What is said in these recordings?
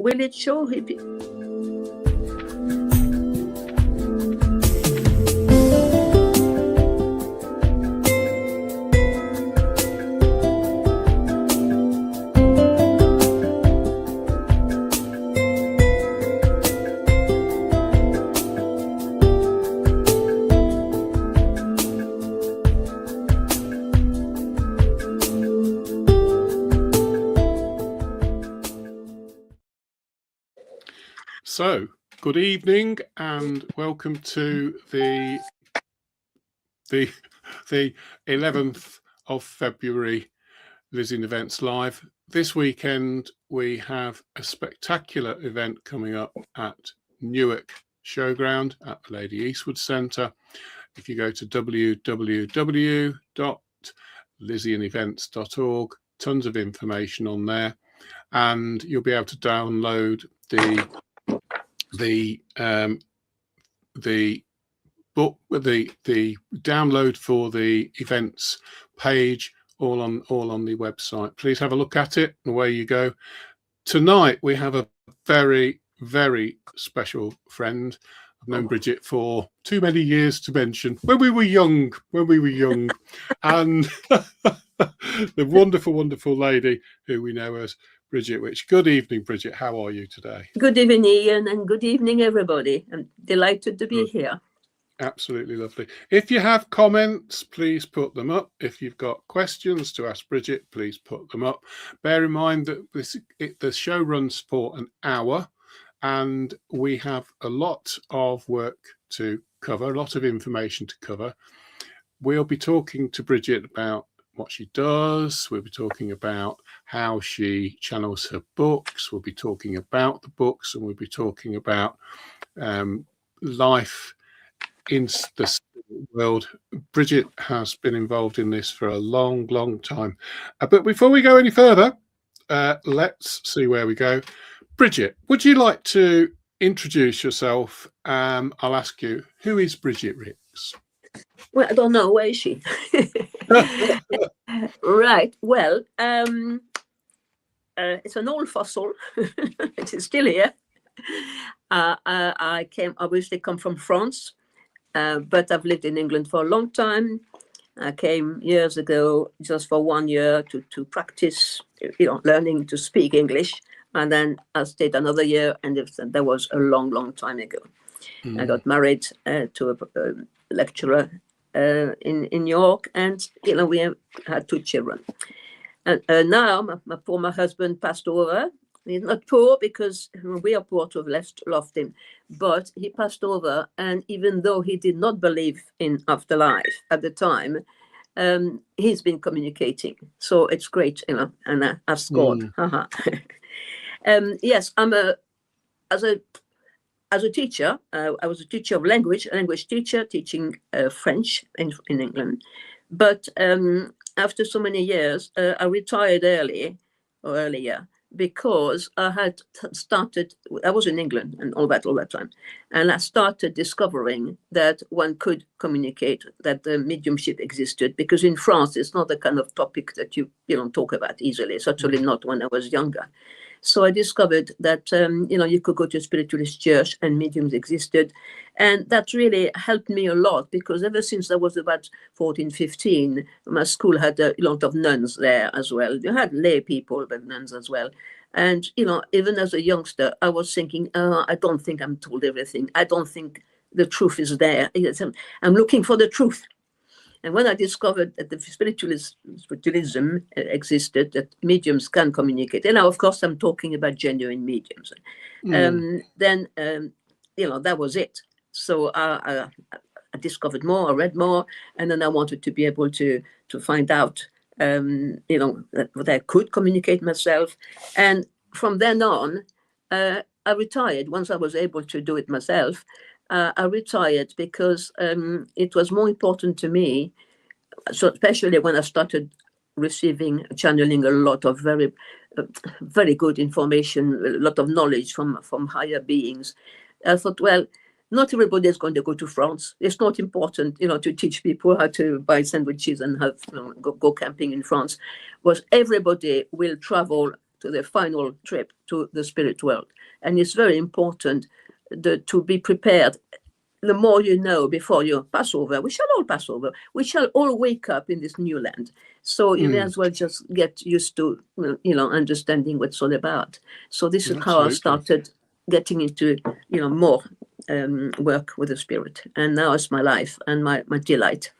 will it show? So, good evening and welcome to the 11th of February LizianEvents Live. This weekend we have a spectacular event coming up at Newark Showground at the Lady Eastwood Centre. If you go to www.lizianevents.org, tons of information on there, and you'll be able to download the download for the events page all on the website. Please have a look at it, and away you go. Tonight we have a very, very special friend. I've known Brigitte for too many years to mention. When we were young, and the wonderful, wonderful lady who we know as Brigitte Which. Good evening, Brigitte. How are you today? Good evening, Ian, and good evening, everybody. I'm delighted to be here. Absolutely lovely. If you have comments, please put them up. If you've got questions to ask Brigitte, please put them up. Bear in mind that the show runs for an hour, and we have a lot of work to cover, a lot of information to cover. We'll be talking to Brigitte about what she does. We'll be talking about how she channels her books. We'll be talking about the books, and we'll be talking about life in the spirit world. Brigitte has been involved in this for a long, long time. But before we go any further, let's see where we go. Brigitte, would you like to introduce yourself? I'll ask you, who is Brigitte Rix? Well, I don't know. Where is she? Right. Well, it's an old fossil. It is still here. I obviously come from France, but I've lived in England for a long time. I came years ago just for 1 year to practice, learning to speak English. And then I stayed another year, and that was a long, long time ago. I got married to a lecturer in New York, and we had 2 children. And now my husband passed over. He's not poor because we are poor to have lost him, but he passed over. And even though he did not believe in afterlife at the time, he's been communicating. So it's great, and I scored. Yes, as a teacher, I was a teacher of language teacher, teaching French in England. But after so many years, I retired earlier, because I had started, I was in England and all that time. And I started discovering that one could communicate, that the mediumship existed, because in France, it's not the kind of topic that you don't talk about easily, certainly not when I was younger. So I discovered that, you could go to a spiritualist church and mediums existed. And that really helped me a lot, because ever since I was about 14, 15, my school had a lot of nuns there as well. You had lay people, but nuns as well. And, even as a youngster, I was thinking, I don't think I'm told everything. I don't think the truth is there. I'm looking for the truth. And when I discovered that the spiritualism existed, that mediums can communicate, and now, of course, I'm talking about genuine mediums, then, that was it. So I discovered more, I read more, and then I wanted to be able to find out, that I could communicate myself. And from then on, I retired. Once I was able to do it myself, I retired because it was more important to me. So especially when I started channeling a lot of very, very good information, a lot of knowledge from higher beings. I thought, well, not everybody is going to go to France. It's not important, to teach people how to buy sandwiches and have go camping in France. Was everybody will travel to the final trip to the spirit world. And it's very important to be prepared. The more you know before you pass over, we shall all pass over. We shall all wake up in this new land. So you may as well just get used to, understanding what it's all about. So this is how I started getting into, more work with the spirit. And now it's my life and my delight.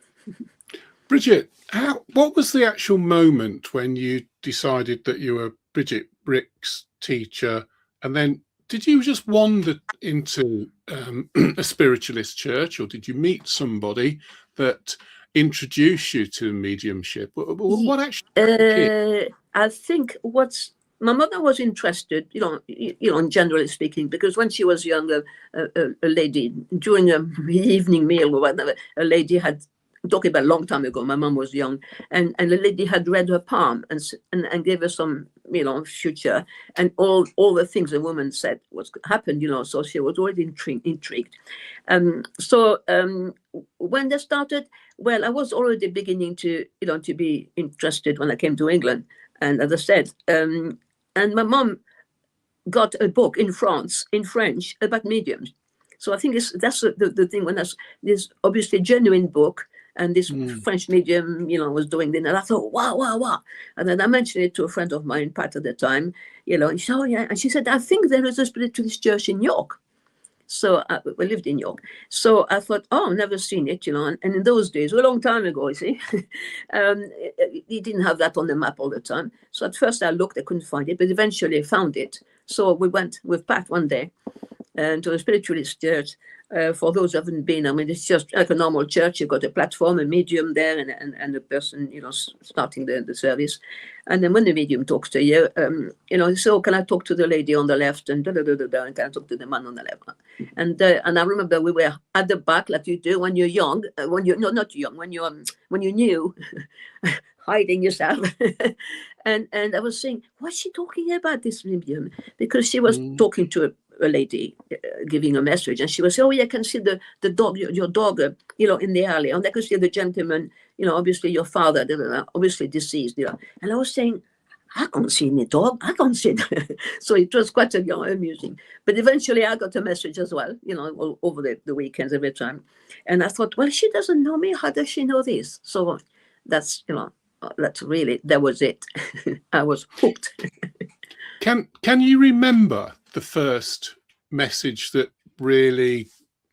Brigitte, what was the actual moment when you decided that you were Brigitte Brick's teacher? And then did you just wander into a spiritualist church, or did you meet somebody that introduced you to mediumship? What actually? I think my mother was interested, generally speaking, because when she was younger, a lady during an evening meal or whatever, a lady had. Talking about a long time ago, my mom was young, and the lady had read her palm and gave her some, future, and all the things the woman said was happened, so she was already intrigued. So when they started, well, I was already beginning to be interested when I came to England, and as I said, and my mom got a book in French about mediums. So I think that's the thing, when there's this obviously genuine book. And this French medium, was doing this. And I thought, wow. And then I mentioned it to a friend of mine, Pat, at the time, and she said, oh, yeah. And she said, I think there is a spiritualist church in York. So we lived in York. So I thought, oh, I've never seen it, and in those days, a long time ago, you see, he didn't have that on the map all the time. So at first I looked, I couldn't find it, but eventually I found it. So we went with Pat one day to a spiritualist church. For those who haven't been, I mean, it's just like a normal church. You've got a platform, a medium there, and a person, starting the service. And then when the medium talks to you, so can I talk to the lady on the left, and and can I talk to the man on the left? And I remember we were at the back, like you do when you're young, not young, when you're new, hiding yourself. and I was saying, what's she talking about, this medium? Because she was talking to a lady giving a message, and she was saying, oh yeah, I can see the dog, your dog, in the alley, and I could see the gentleman, obviously your father, obviously deceased, and I was saying, I can't see any dog, I can't see it. So it was quite amusing. But eventually I got a message as well, over the weekends every time. And I thought, well, she doesn't know me, how does she know this? So that's really, that was it. I was hooked. Can you remember the first message that really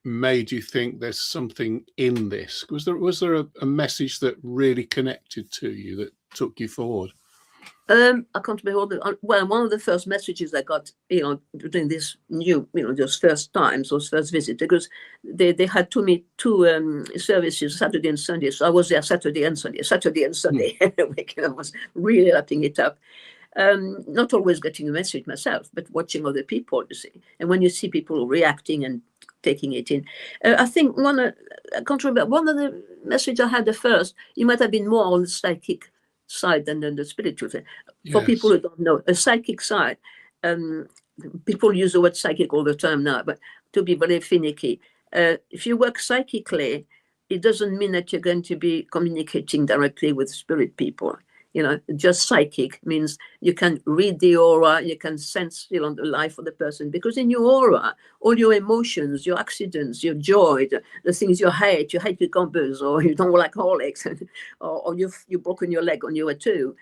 made you think there's something in this? Was there a message that really connected to you, that took you forward? I can't remember. Well, one of the first messages I got, during this those first times, those first visits, because they had two services, Saturday and Sunday. So I was there Saturday and Sunday. I was really lapping it up. Not always getting a message myself, but watching other people, you see. And when you see people reacting and taking it in, I think I can't remember, one of the messages I had the first, it might have been more on the psychic side than the spiritual side. For people who don't know, a psychic side, people use the word psychic all the time now, but to be very finicky, if you work psychically, it doesn't mean that you're going to be communicating directly with spirit people. Just psychic means you can read the aura, you can sense, the life of the person, because in your aura, all your emotions, your accidents, your joy, the things you hate cucumbers, or you don't like Horlicks, or you've broken your leg when you were 2.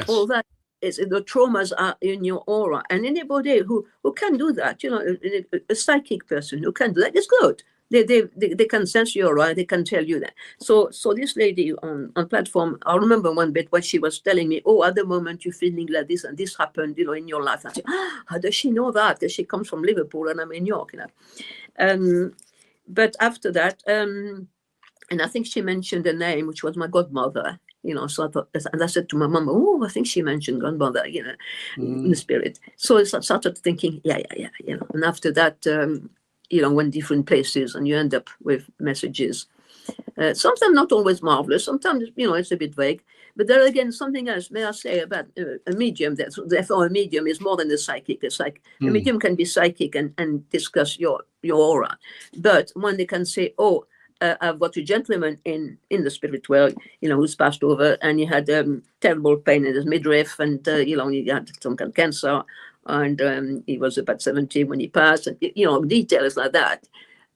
All that is, the traumas are in your aura, and anybody who can do that, a psychic person who can do that is good. They can sense your aura, they can tell you that. So this lady on platform, I remember one bit when she was telling me, oh, at the moment you're feeling like this and this happened, in your life. I said, how does she know that? Because she comes from Liverpool and I'm in York, But after that, and I think she mentioned a name, which was my godmother. So I thought, and I said to my mum, oh, I think she mentioned grandmother, in the spirit. So I started thinking, yeah. And after that, went different places, and you end up with messages. Sometimes not always marvelous. Sometimes, it's a bit vague. But there again, something else, may I say, about a medium. Therefore, a medium is more than a psychic. A medium can be psychic and discuss your aura. But when they can say, oh, I've got a gentleman in the spirit world, who's passed over, and he had terrible pain in his midriff, and he had some kind of cancer, and he was about 70 when he passed, and, details like that.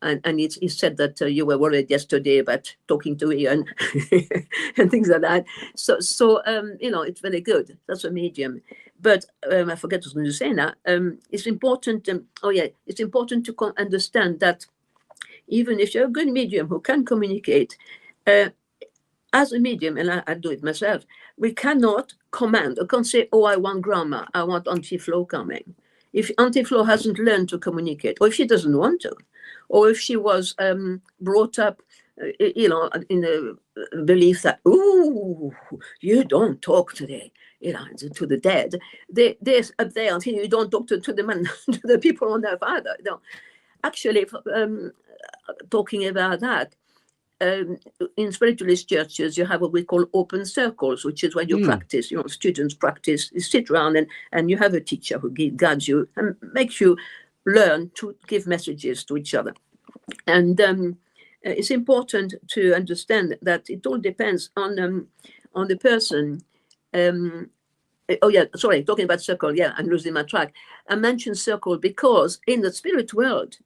And he said that you were worried yesterday about talking to Ian and things like that. So it's very good. That's a medium. But I forget what I was going to say now. It's important. It's important to understand that even if you're a good medium who can communicate, as a medium, and I do it myself, we cannot command. I can't say, oh, I want grammar, I want Auntie Flo coming. If Auntie Flo hasn't learned to communicate, or if she doesn't want to, or if she was brought up, in the belief that, ooh, you don't talk to the dead. They're up there until you don't talk to the man, to the people on earth either. Actually, talking about that, in spiritualist churches, you have what we call open circles, which is when you practice, students practice, you sit around and you have a teacher who guides you and makes you learn to give messages to each other. And it's important to understand that it all depends on the person. Talking about circle, I'm losing my track. I mentioned circle because in the spirit world,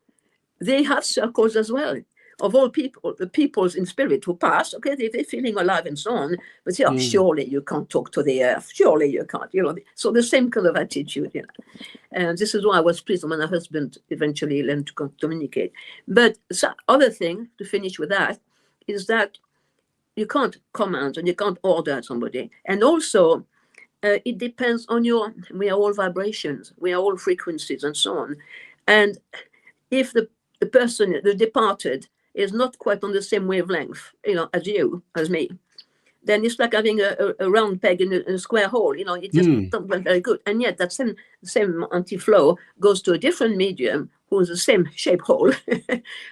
they have circles as well. Of all people, the peoples in spirit who pass, okay, they're feeling alive and so on, but surely you can't talk to the earth, surely you can't, so the same kind of attitude, And this is why I was pleased when my husband eventually learned to communicate. But other thing, to finish with that, is that you can't command and you can't order somebody. And also, it depends on we are all vibrations, we are all frequencies and so on. And if the person, the departed, is not quite on the same wavelength, as me, then it's like having a round peg in a square hole, it just not very good. And yet that same Auntie Flo goes to a different medium who's the same shape hole,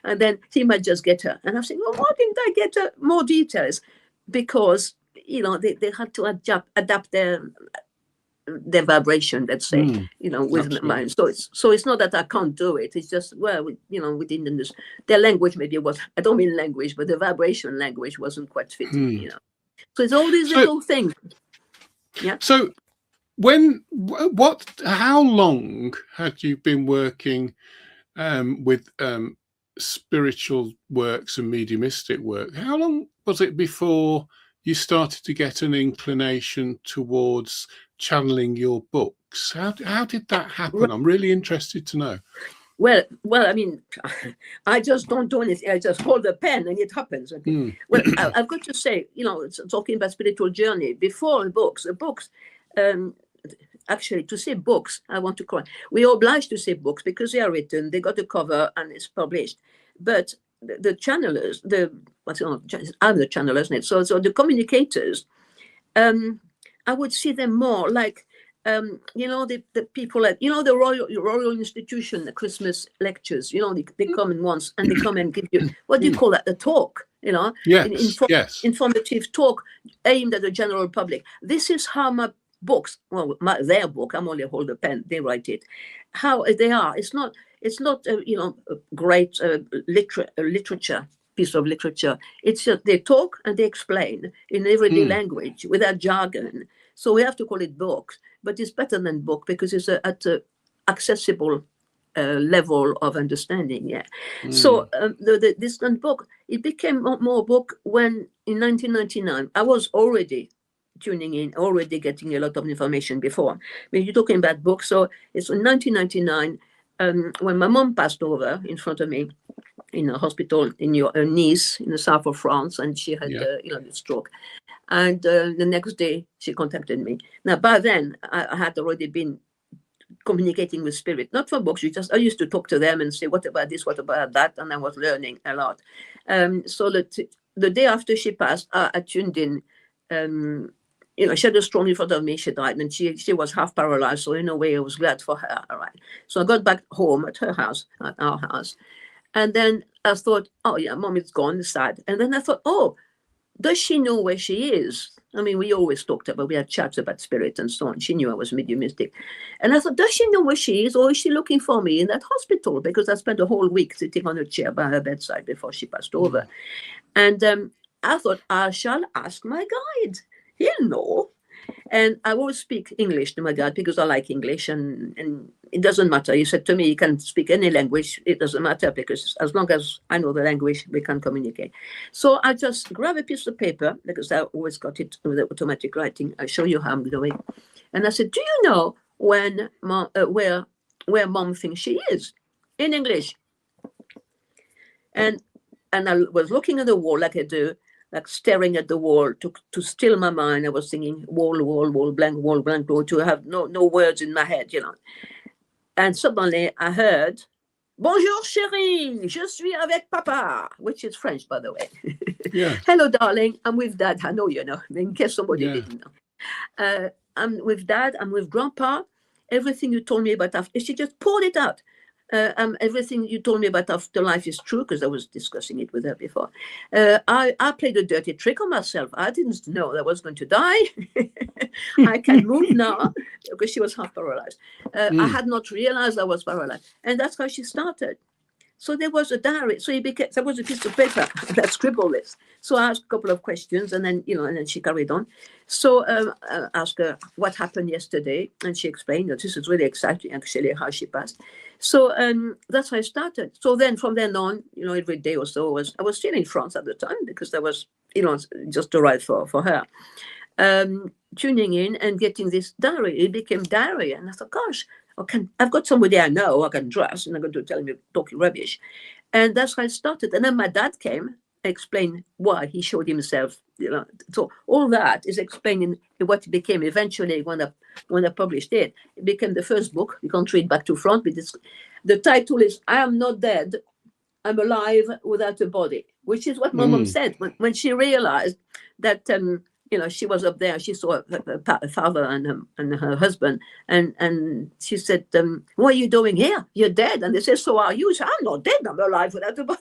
and then he might just get her. And I'm saying, well, why didn't I get her more details? Because, they had to adapt their vibration, let's say, with absolutely. mine. So it's not that I can't do it. It's just, we didn't understand. Their language maybe was, I don't mean language, but the vibration language wasn't quite fitting, So it's all these little things. Yeah. So how long had you been working with spiritual works and mediumistic work? How long was it before you started to get an inclination towards channeling your books? How did that happen? I'm really interested to know. Well, I mean, I just don't do anything. I just hold a pen and it happens. Okay? Well, I've got to say, talking about spiritual journey, before the books, actually, to say books, I want to call. We are obliged to say books because they are written, they got a cover and it's published. But the channelers, I'm the channeler, isn't it? So the communicators, I would see them more like, the people at, the Royal Institution, the Christmas lectures, they come in once and they come and give you, what do you call that? A talk, Yes. Informative talk aimed at the general public. This is how my books, their book, I'm only hold a pen, they write it, how they are. It's not a great literature, piece of literature. It's just they talk and they explain in everyday language without jargon. So we have to call it books, but it's better than book because it's at an accessible level of understanding. Yeah. So this book, it became more book when in 1999 I was already tuning in, already getting a lot of information before. When you're talking about books, so it's in 1999 when my mom passed over in front of me in a hospital in Nice, in the south of France, and she had the stroke. And the next day, she contacted me. Now, by then, I had already been communicating with spirit, not for books. I used to talk to them and say, what about this, what about that? And I was learning a lot. So the day after she passed, I tuned in. She had a stroke in front of me. She died, and she was half paralyzed. So in a way, I was glad for her. All right. So I got back home at her house, at our house. And then I thought, oh, yeah, mom is gone, it's sad. And then I thought, oh, does she know where she is? I mean, we always talked about, we had chats about spirit and so on. She knew I was mediumistic. And I thought, does she know where she is, or is she looking for me in that hospital? Because I spent a whole week sitting on a chair by her bedside before she passed over. And I thought, I shall ask my guide. He'll know. And I always speak English to my guide because I like English, and it doesn't matter. He said to me, you can speak any language. It doesn't matter, because as long as I know the language, we can communicate. So I just grab a piece of paper, because I always got it with automatic writing. I'll show you how I'm doing. And I said, do you know when where mom thinks she is? In English. And I was looking at the wall like I do, like staring at the wall to still my mind. I was singing wall, blank, to have no words in my head, you know. And suddenly I heard, bonjour chérie, je suis avec papa, which is French, by the way. Yeah. Hello, darling, I'm with dad. I know you know, in case somebody didn't know. I'm with dad, I'm with grandpa. Everything you told me about after, she just poured it out. Everything you told me about afterlife is true, because I was discussing it with her before. I played a dirty trick on myself. I didn't know that I was going to die. I can move now, because she was half paralyzed. I had not realized I was paralyzed. And that's how she started. So there was a diary. So there was a piece of paper that scribbled this. So I asked a couple of questions, and then, and then she carried on. So I asked her what happened yesterday, and she explained that this is really exciting, actually, how she passed. So that's how I started. So then from then on, every day or so, I was still in France at the time, because I was, just arrived for her. Tuning in and getting this diary. It became diary. And I thought, gosh, I've got somebody I know I can trust, and I'm going to tell me talking rubbish. And that's how I started. And then my dad came, explained why he showed himself. So all that is explaining what it became eventually when I published it. It became the first book. You can't read back to front, but the title is "I Am Not Dead, I'm Alive Without a Body," which is what my mom said when she realized that she was up there. She saw her father and her husband, and she said, "What are you doing here? You're dead." And they said, "So are you?" So, "I'm not dead. I'm alive without a body."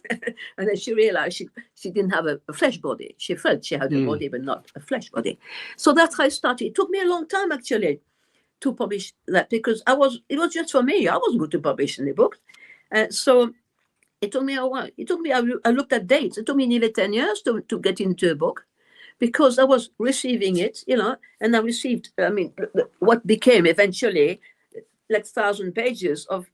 And then she realized she didn't have a flesh body. She felt she had a body, but not a flesh body. So that's how I started. It took me a long time, actually, to publish that, because it was just for me. I wasn't going to publish any books. So it took me a while. I looked at dates. It took me nearly 10 years to get into a book, because I was receiving it, and I received, what became eventually like 1,000 pages of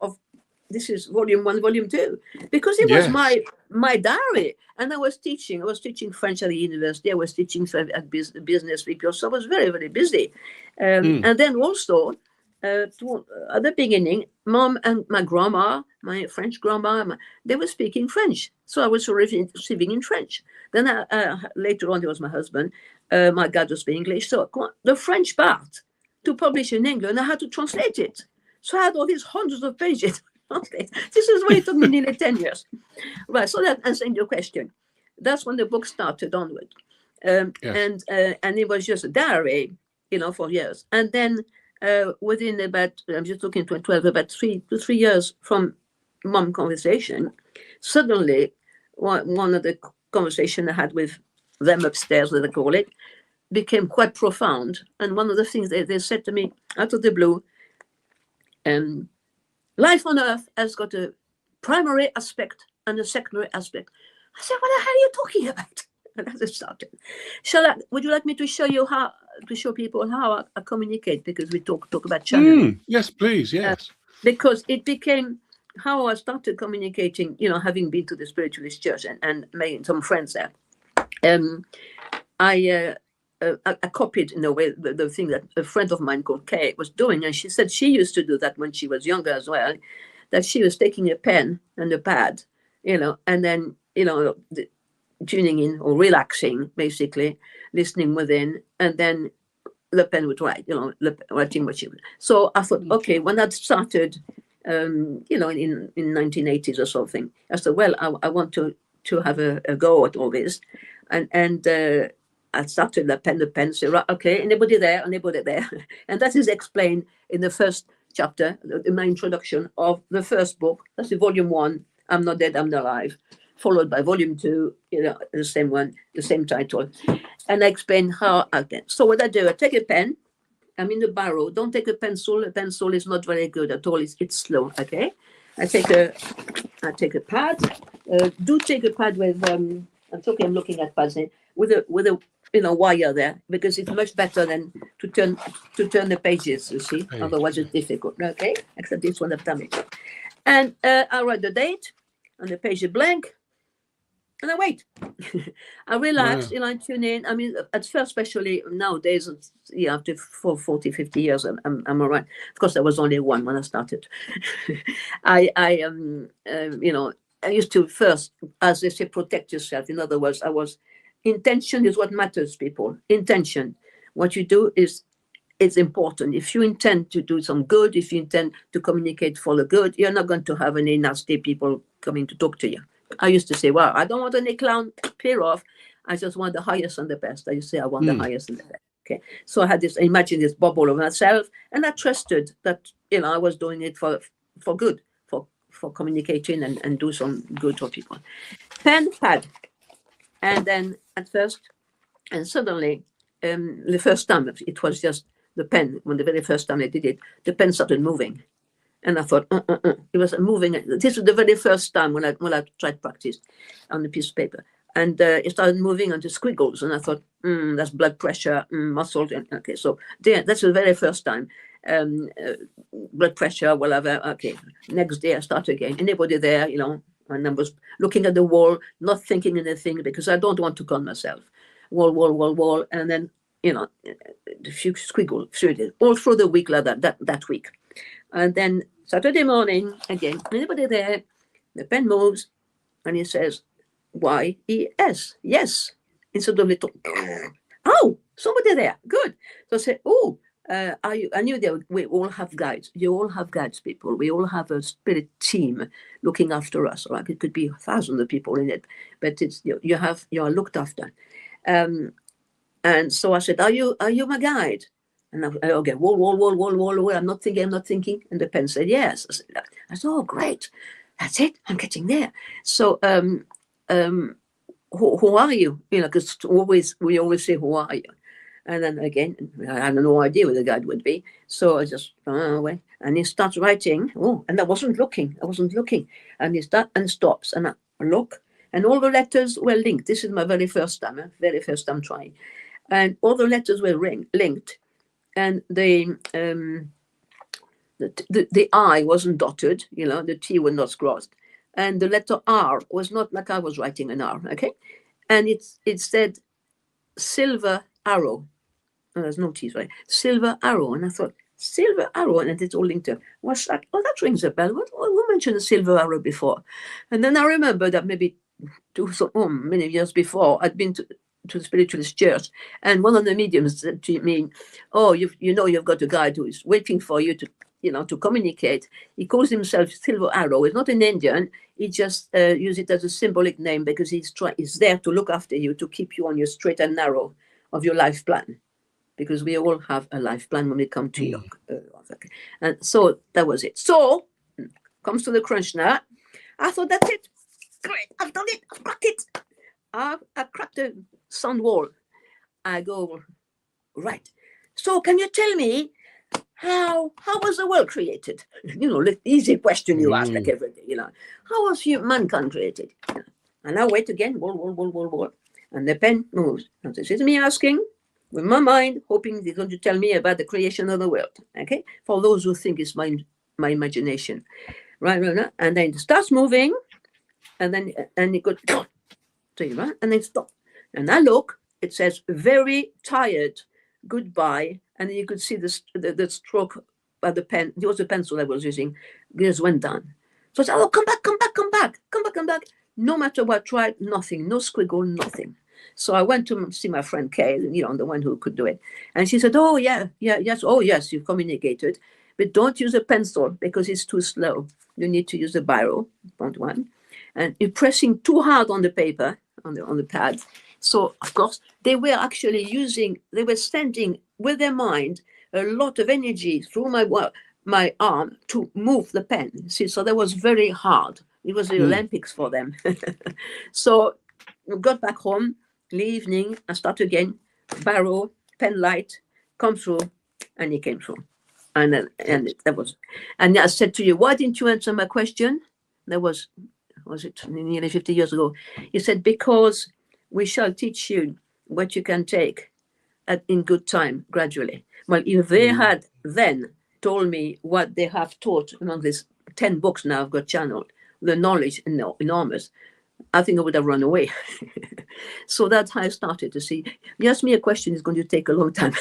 this is volume 1, volume 2, because it was my diary. And I was teaching French at the university. I was teaching at business, because I was very, very busy. And then also, at the beginning, mom and my grandma, my French grandma, they were speaking French. So I was receiving in French. Then later on, it was my husband. My dad was speaking English. So the French part, to publish in England, I had to translate it. So I had all these hundreds of pages. This is why it took me nearly 10 years. Right, so that answering your question. That's when the book started onward. And it was just a diary, for years. And then within about, I'm just looking to 12, about 3 to 3 years from mom conversation, suddenly one of the conversation I had with them upstairs, as they call it, became quite profound. And one of the things they said to me out of the blue, life on Earth has got a primary aspect and a secondary aspect. I said, what the hell are you talking about? And that's it started. Would you like me to show people how I communicate? Because we talk about channeling. Yes, please. Yes. Because it became how I started communicating, having been to the spiritualist church and making some friends there. I copied, in a way, the thing that a friend of mine called Kay was doing. And she said she used to do that when she was younger as well, that she was taking a pen and a pad, and then, tuning in or relaxing, basically, listening within, and then the pen would write, writing what she would. So I thought, okay, when that started, in 1980s or something, I said, well, I want to have a go at all this. And I started the pen, say, right, okay, anybody there? And that is explained in the first chapter, in my introduction of the first book. That's the volume 1, I'm Not Dead, I'm Alive. followed by volume 2, the same one, the same title. And I explain how I can. So what I do, I take a pen. I'm in the barrow. Don't take a pencil. A pencil is not very good at all. It's slow. Okay. I take a pad. Do take a pad with I'm looking at pads with a wire there, because it's much better than to turn the pages. You see, otherwise it's difficult. Okay. Except this one I've done it. And I write the date, and the page is blank. And I wait. I relax, I tune in. I mean, at first, especially nowadays, after 40, 50 years, I'm all right. Of course, there was only one when I started. I used to first, as they say, protect yourself. In other words, intention is what matters, people. Intention. What you do it's important. If you intend to do some good, if you intend to communicate for the good, you're not going to have any nasty people coming to talk to you. I used to say, well, I don't want any clown, clear off. I just want the highest and the best. I used to say, I want the highest and the best. Okay. So I had imagine this bubble of myself, and I trusted that, I was doing it for good, for communicating and do some good for people. Pen, pad. And then at first, and suddenly, the first time, it was just the pen. When the very first time I did it, the pen started moving. And I thought, it was moving. This was the very first time when I tried practice on a piece of paper. And it started moving onto squiggles. And I thought, that's blood pressure, muscle. Okay, so that's the very first time. Blood pressure, whatever. Okay, next day I start again. Anybody there, and I was looking at the wall, not thinking anything, because I don't want to con myself. Wall. And then, a few squiggles all through the week like that week. And then Saturday morning, again, anybody there, the pen moves, and he says, Y-E-S, yes. Instead of little, oh, somebody there, good. So I said, I knew we all have guides. You all have guides, people. We all have a spirit team looking after us. Like it could be thousands of people in it, but it's you are looked after. And so I said, are you my guide? And I okay, wall. I'm not thinking. And the pen said, yes. I said, oh, great. That's it. I'm getting there. So, who are you? Because we always say, who are you? And then again, I had no idea where the guide would be. So I just away. And he starts writing. Oh, and I wasn't looking. And he starts and stops. And I look. And all the letters were linked. This is my very first time trying. And all the letters were linked. And the I wasn't dotted, the T was not crossed. And the letter R was not like I was writing an R, okay? And it said silver arrow. Oh, there's no T's, right? Silver arrow. And I thought, silver arrow, and it's all linked up. What's that? Oh, that rings a bell. Who mentioned a silver arrow before? And then I remember that maybe many years before, I'd been to the spiritualist church, and one of the mediums said to me, oh, you've got a guide who is waiting for you to communicate. He calls himself Silver Arrow. He's not an Indian. He just uses it as a symbolic name because he's there to look after you, to keep you on your straight and narrow of your life plan, because we all have a life plan when we come to you. And so that was it. So comes to the crunch now. I thought, that's it. Great, I've done it. I've cracked it. I cracked the sound wall. I go, right. So can you tell me how was the world created? The easy question you ask like every day. How was mankind created? And I wait again. Wall. And the pen moves. And this is me asking with my mind, hoping they're going to tell me about the creation of the world. Okay, for those who think it's my imagination, right? And then it starts moving, and then it goes. And then stop. And I look, it says very tired, goodbye. And you could see the stroke by the pen. It was a pencil I was using. Just went down. So I said, oh, come back. No matter what I tried, nothing, no squiggle, nothing. So I went to see my friend Kay, the one who could do it. And she said, oh, yes, you've communicated. But don't use a pencil because it's too slow. You need to use a biro, point one. And you're pressing too hard on the paper, on the pad. So, of course, they were sending with their mind a lot of energy through my arm to move the pen. See, so that was very hard. It was the Olympics for them. So we got back home in the evening. I start again, barrow, pen light, come through, and he came through. And that was, and I said to you, why didn't you answer my question? That was it nearly 50 years ago? He said, because we shall teach you what you can take in good time, gradually. Well, if they had then told me what they have taught among these 10 books now I've got channeled, the knowledge enormous, I think I would have run away. So that's how I started to see. You ask me a question, it's going to take a long time.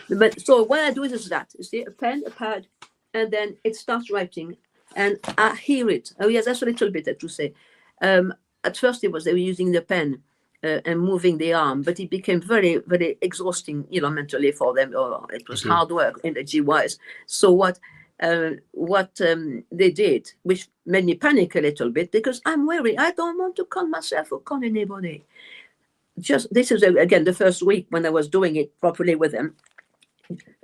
But so what I do is that, you see, a pen, a pad, and then it starts writing, and I hear it. Oh yes, that's a little bit to say. At first they were using the pen and moving the arm, but it became very, very exhausting, mentally for them. It was hard work, energy-wise. So what they did, which made me panic a little bit, because I'm wary. I don't want to con myself or con anybody. Just this is again the first week when I was doing it properly with them.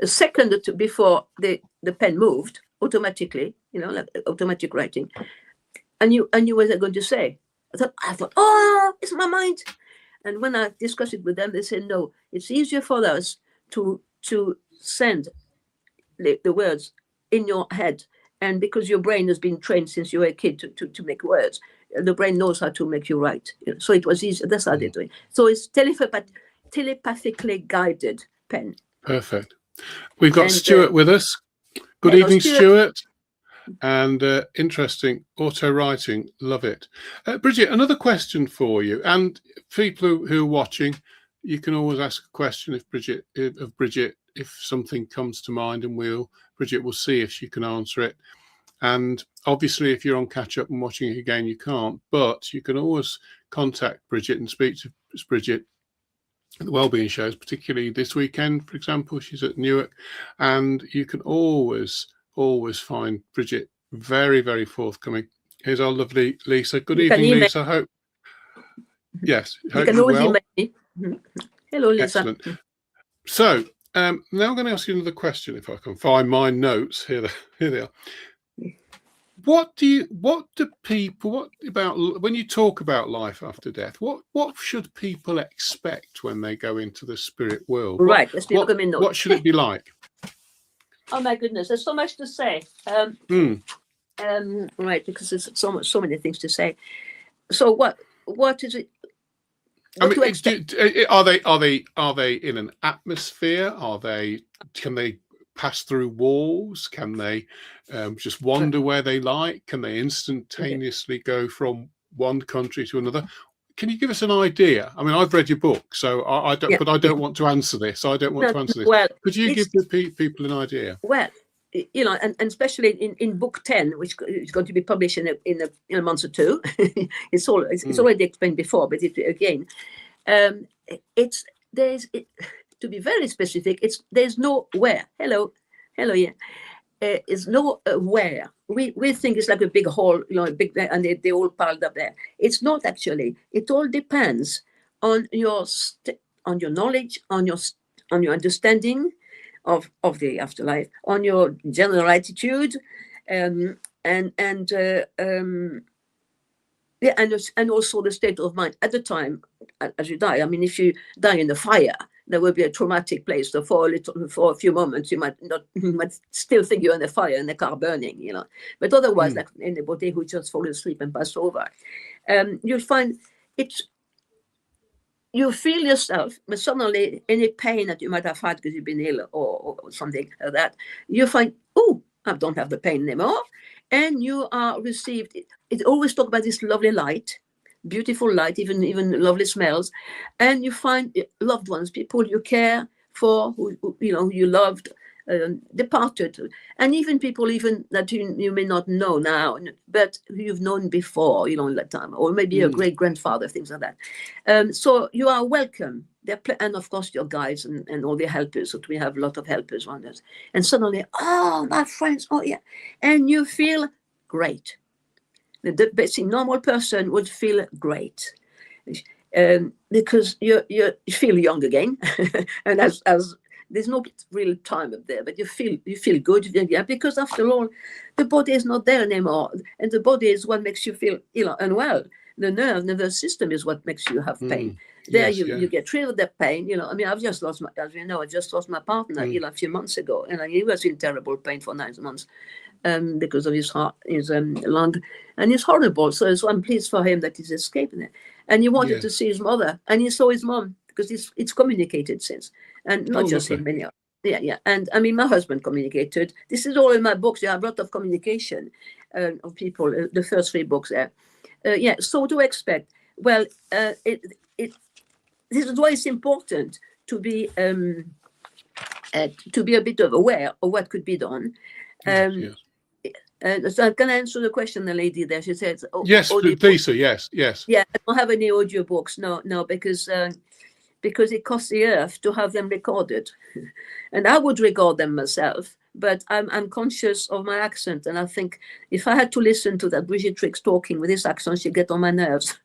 A second before the pen moved automatically, like automatic writing, and you what they're going to say. I thought, oh, it's my mind. And when I discussed it with them, they said, no, it's easier for us to send the words in your head, and because your brain has been trained since you were a kid to make words, the brain knows how to make you write. So it was easy. That's how they're doing. So it's telepathically guided pen. Perfect. We've got Stuart with us. Good evening, Stuart. And interesting auto writing. Love it. Brigitte, another question for you. And people who are watching, you can always ask a question of Brigitte if something comes to mind, and Brigitte will see if she can answer it. And obviously, if you're on catch up and watching it again, you can't. But you can always contact Brigitte and speak to Brigitte at the wellbeing shows, particularly this weekend, for example. She's at Newark, and you can always find Brigitte very, very forthcoming. Here's our lovely Lisa. Good evening, Lisa. I hope. Yes, you can always email me. Hello, Lisa. Excellent. So now I'm going to ask you another question, if I can find my notes. Here they are. What about when you talk about life after death? What should people expect when they go into the spirit world? Right. Let's look at my notes. What should it be like? Oh my goodness, there's so much to say. Right, because there's so many things to say. So what is it? Are they in an atmosphere? Can they pass through walls? Can they just wander where they like? Can they instantaneously go from one country to another? Can you give us an idea? I mean, I've read your book, so I don't. Yeah. But I don't want to answer this. I don't want to answer this. Well, could you give the people an idea? Well, and especially in book 10, which is going to be published in a month or two. it's already explained before, but to be very specific. There's no where. Hello, yeah. It's no where. We think it's like a big hole, big, and they all piled up there. It's not actually. It all depends on your knowledge, on your understanding of the afterlife, on your general attitude, and also the state of mind at the time as you die. I mean, if you die in the fire, there will be a traumatic place. So for a few moments, you might still think you're in the fire in the car burning, But otherwise, like anybody who just fall asleep and pass over, you'll find you feel yourself, but suddenly any pain that you might have had because you've been ill or something like that, you find, oh, I don't have the pain anymore, and you are received. It always talk about this lovely light. Beautiful light, even lovely smells, and you find loved ones, people you care for, who you loved, departed, and even people that you may not know now, but who you've known before, in that time, or maybe a great grandfather, things like that. So you are welcome. And of course your guides and all the helpers. So we have a lot of helpers around us, and suddenly, oh, my friends, oh yeah, and you feel great. The basic normal person would feel great, because you feel young again, and as there's no real time up there, but you feel good, yeah, because after all, the body is not there anymore, and the body is what makes you feel, unwell. The nervous system is what makes you have pain. There, Yes, you get rid of the pain. I mean, I've just lost my, as you know, I just lost my partner, a few months ago, and he was in terrible pain for 9 months. Because of his heart, his lung, and it's horrible. So I'm pleased for him that he's escaping it. And he wanted to see his mother, and he saw his mom because it's communicated since, and not just him, many others. Yeah. And I mean, my husband communicated. This is all in my books. You have a lot of communication of people. The first 3 books there. So what do I expect? Well, this is why it's important to be a bit of aware of what could be done. Yes. So can I answer the question, the lady there? She says, yes, please, sir. Yes. Yeah, I don't have any audio books. No, because it costs the earth to have them recorded. And I would record them myself, but I'm conscious of my accent. And I think if I had to listen to that Brigitte Tricks talking with this accent, she'd get on my nerves.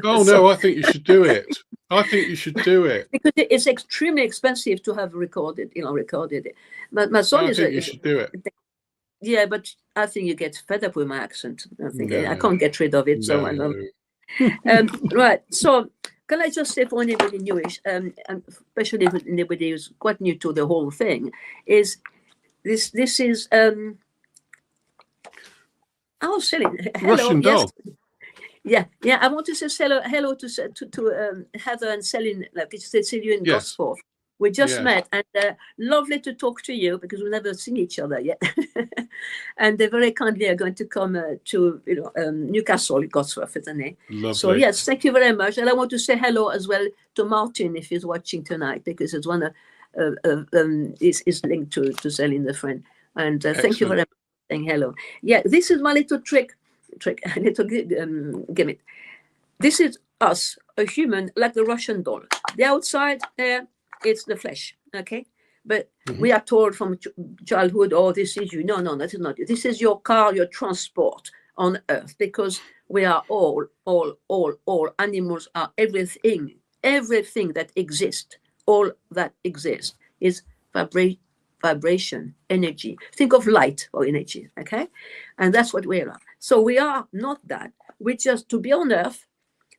Oh, no, I think you should do it. Because it's extremely expensive to have recorded it. But my son I think you should do it. Yeah, but I think you get fed up with my accent. I think I can't get rid of it. So I love. Right. So can I just say for anybody newish, and especially if anybody who's quite new to the whole thing, is this is I was selling Russian doll. Yeah. I want to say hello to Heather and Celine. Like it's Cecilia in Gosforth. We just met, and lovely to talk to you because we've never seen each other yet. And they very kindly are going to come to Newcastle, Gosforth, isn't it? Lovely. So yes, thank you very much. And I want to say hello as well to Martin if he's watching tonight, because it's one is linked to Celine, the friend. And thank you very much for saying hello. Yeah, this is my little trick, little gimmick. This is us, a human, like the Russian doll. The outside there. It's the flesh, okay? But we are told from childhood, this is you. No, that is not you. This is your car, your transport on earth, because we are all animals are everything that exists. All that exists is vibration, energy. Think of light or energy, okay? And that's what we are. So we are not that. We just, to be on earth,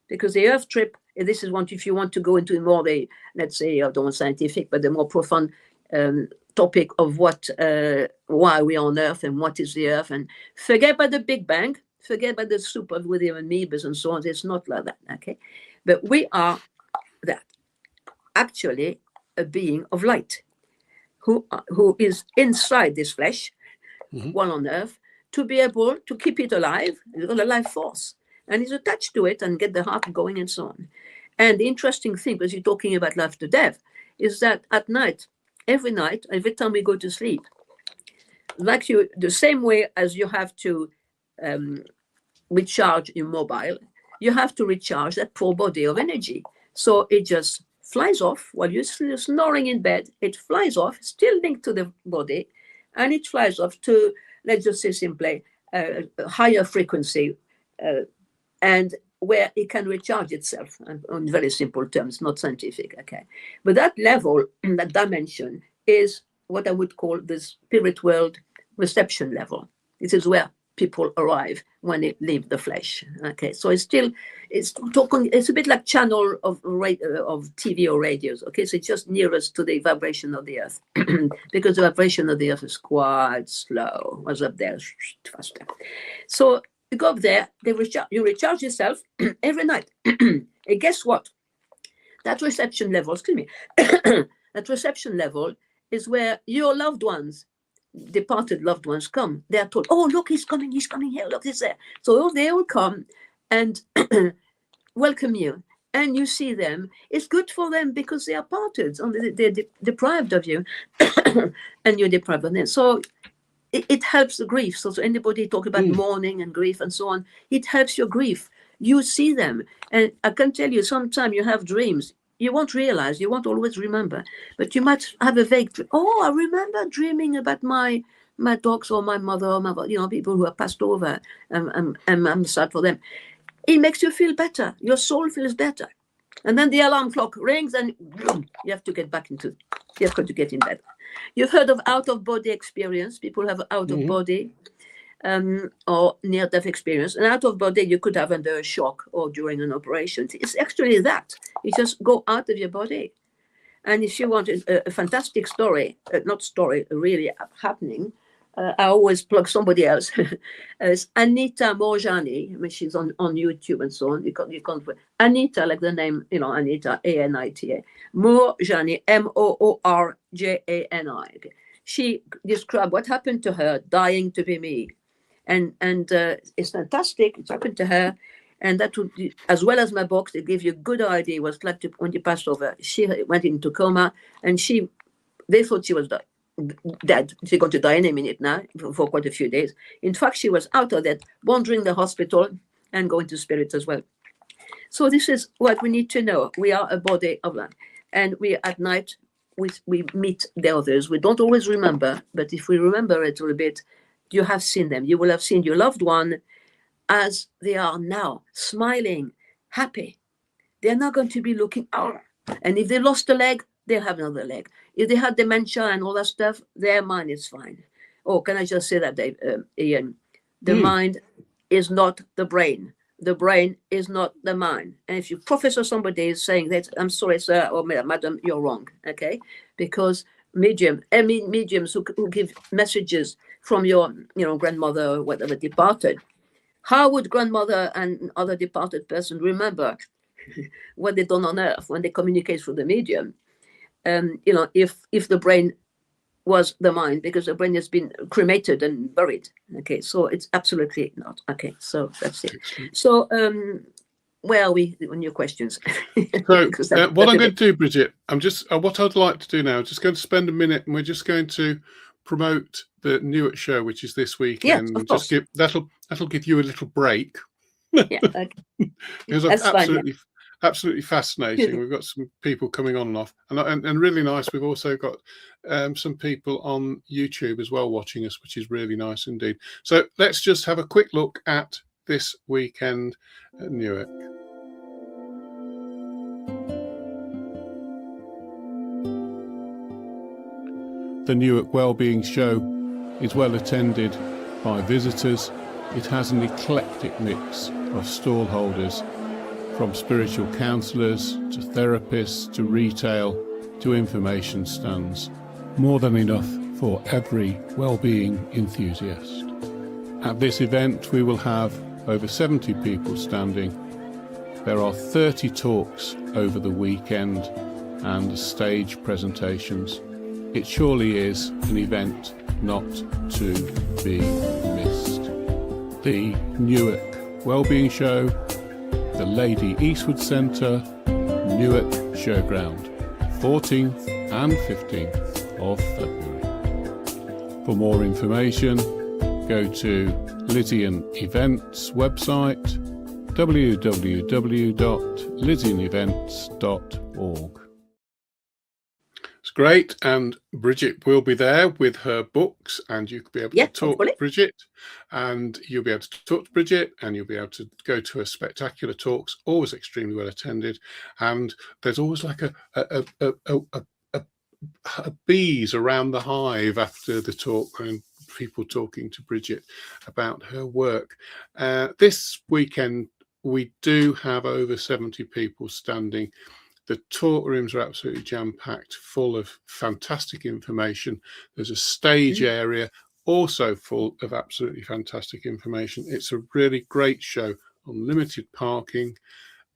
because the earth trip, this is if you want to go into more let's say, I don't want scientific, but the more profound topic of why we are on earth and what is the earth, and forget about the Big Bang, forget about the soup with the amoebas and so on. It's not like that, okay? But we are that, actually a being of light who is inside this flesh, while on earth, to be able to keep it alive. It's got a life force. And is attached to it and get the heart going and so on. And the interesting thing, because you're talking about life to death, is that at night, every time we go to sleep, like the same way as you have to recharge your mobile, you have to recharge that poor body of energy. So it just flies off while you're snoring in bed. It flies off, still linked to the body, and it flies off to, let's just say simply, a higher frequency, and where it can recharge itself, on very simple terms, not scientific, okay? But that level, that dimension, is what I would call the spirit world reception level. This is where people arrive when they leave the flesh, okay? So it's a bit like channel of TV or radios, okay? So it's just nearest to the vibration of the earth, because the vibration of the earth is quite slow, whereas up there, faster. So you go up there, you recharge yourself every night. And guess what? That reception level, that reception level is where your loved ones, departed loved ones, come. They are told, oh, look, he's coming here, look, he's there. So they will come and welcome you. And you see them. It's good for them because they are parted, they're deprived of you, and you're deprived of them. So it helps the grief. So anybody talk about mourning and grief and so on, it helps your grief. You see them. And I can tell you, sometimes you have dreams. You won't realize, you won't always remember, but you might have a vague dream. Oh, I remember dreaming about my dogs or my mother or people who have passed over. I'm sad for them. It makes you feel better. Your soul feels better. And then the alarm clock rings and boom, you have to get in bed. You've heard of out-of-body experience. People have out-of-body or near-death experience. And out-of-body you could have under a shock or during an operation. It's actually that. You just go out of your body. And if you want a fantastic story, really happening, I always plug somebody else. It's Anita Morjani. I mean, she's on YouTube and so on. You can't Anita, like the name, Anita, Anita. Morjani, Moorjani. She described what happened to her, dying to be me. And it's fantastic. It's happened to her. And that would, as well as my book, they give you a good idea what's like when you passed over. She went into coma, and they thought she was dead. She's going to die any minute now for quite a few days. In fact, she was out of that, wandering the hospital and going to spirit as well. So this is what we need to know. We are a body of light, and we at night we meet the others. We don't always remember, but if we remember it a little bit, you have seen them. You will have seen your loved one as they are now, smiling, happy. They're not going to be looking out. And if they lost a leg, they'll have another leg. If they had dementia and all that stuff, their mind is fine. Oh, can I just say that, Dave, Ian? The mind is not the brain. The brain is not the mind. And if you professor somebody is saying that, I'm sorry, sir or madam, you're wrong, okay? Because mediums who give messages from your grandmother or whatever departed, how would grandmother and other departed person remember what they've done on earth when they communicate through the medium? If the brain was the mind, because the brain has been cremated and buried. Okay, so it's absolutely not. Okay, so that's it. So where are we on your questions? So what I'm going to do, Brigitte, what I'd like to do now, I'm just going to spend a minute, and we're just going to promote the Newark show, which is this weekend. Yes, of course. That'll give you a little break. Yeah, okay. Because absolutely fascinating. We've got some people coming on and off, and really nice. We've also got some people on YouTube as well watching us, which is really nice indeed. So let's just have a quick look at this weekend at Newark. The Newark Wellbeing Show is well attended by visitors. It has an eclectic mix of stallholders, from spiritual counsellors to therapists to retail to information stands. More than enough for every wellbeing enthusiast. At this event we will have over 70 people standing. There are 30 talks over the weekend and stage presentations. It surely is an event not to be missed. The Newark Wellbeing Show, the Lady Eastwood Centre, Newark Showground, 14th and 15th of February. For more information, go to LizianEvents website, www.lizianevents.org. It's great, and Brigitte will be there with her books, and you could be able to talk to Brigitte, and you'll be able to talk to Brigitte, and you'll be able to go to her spectacular talks, always extremely well attended, and there's always like a bees around the hive after the talk, and people talking to Brigitte about her work. This weekend we do have over 70 people standing. The talk rooms are absolutely jam-packed, full of fantastic information. There's a stage area also full of absolutely fantastic information. It's a really great show on limited parking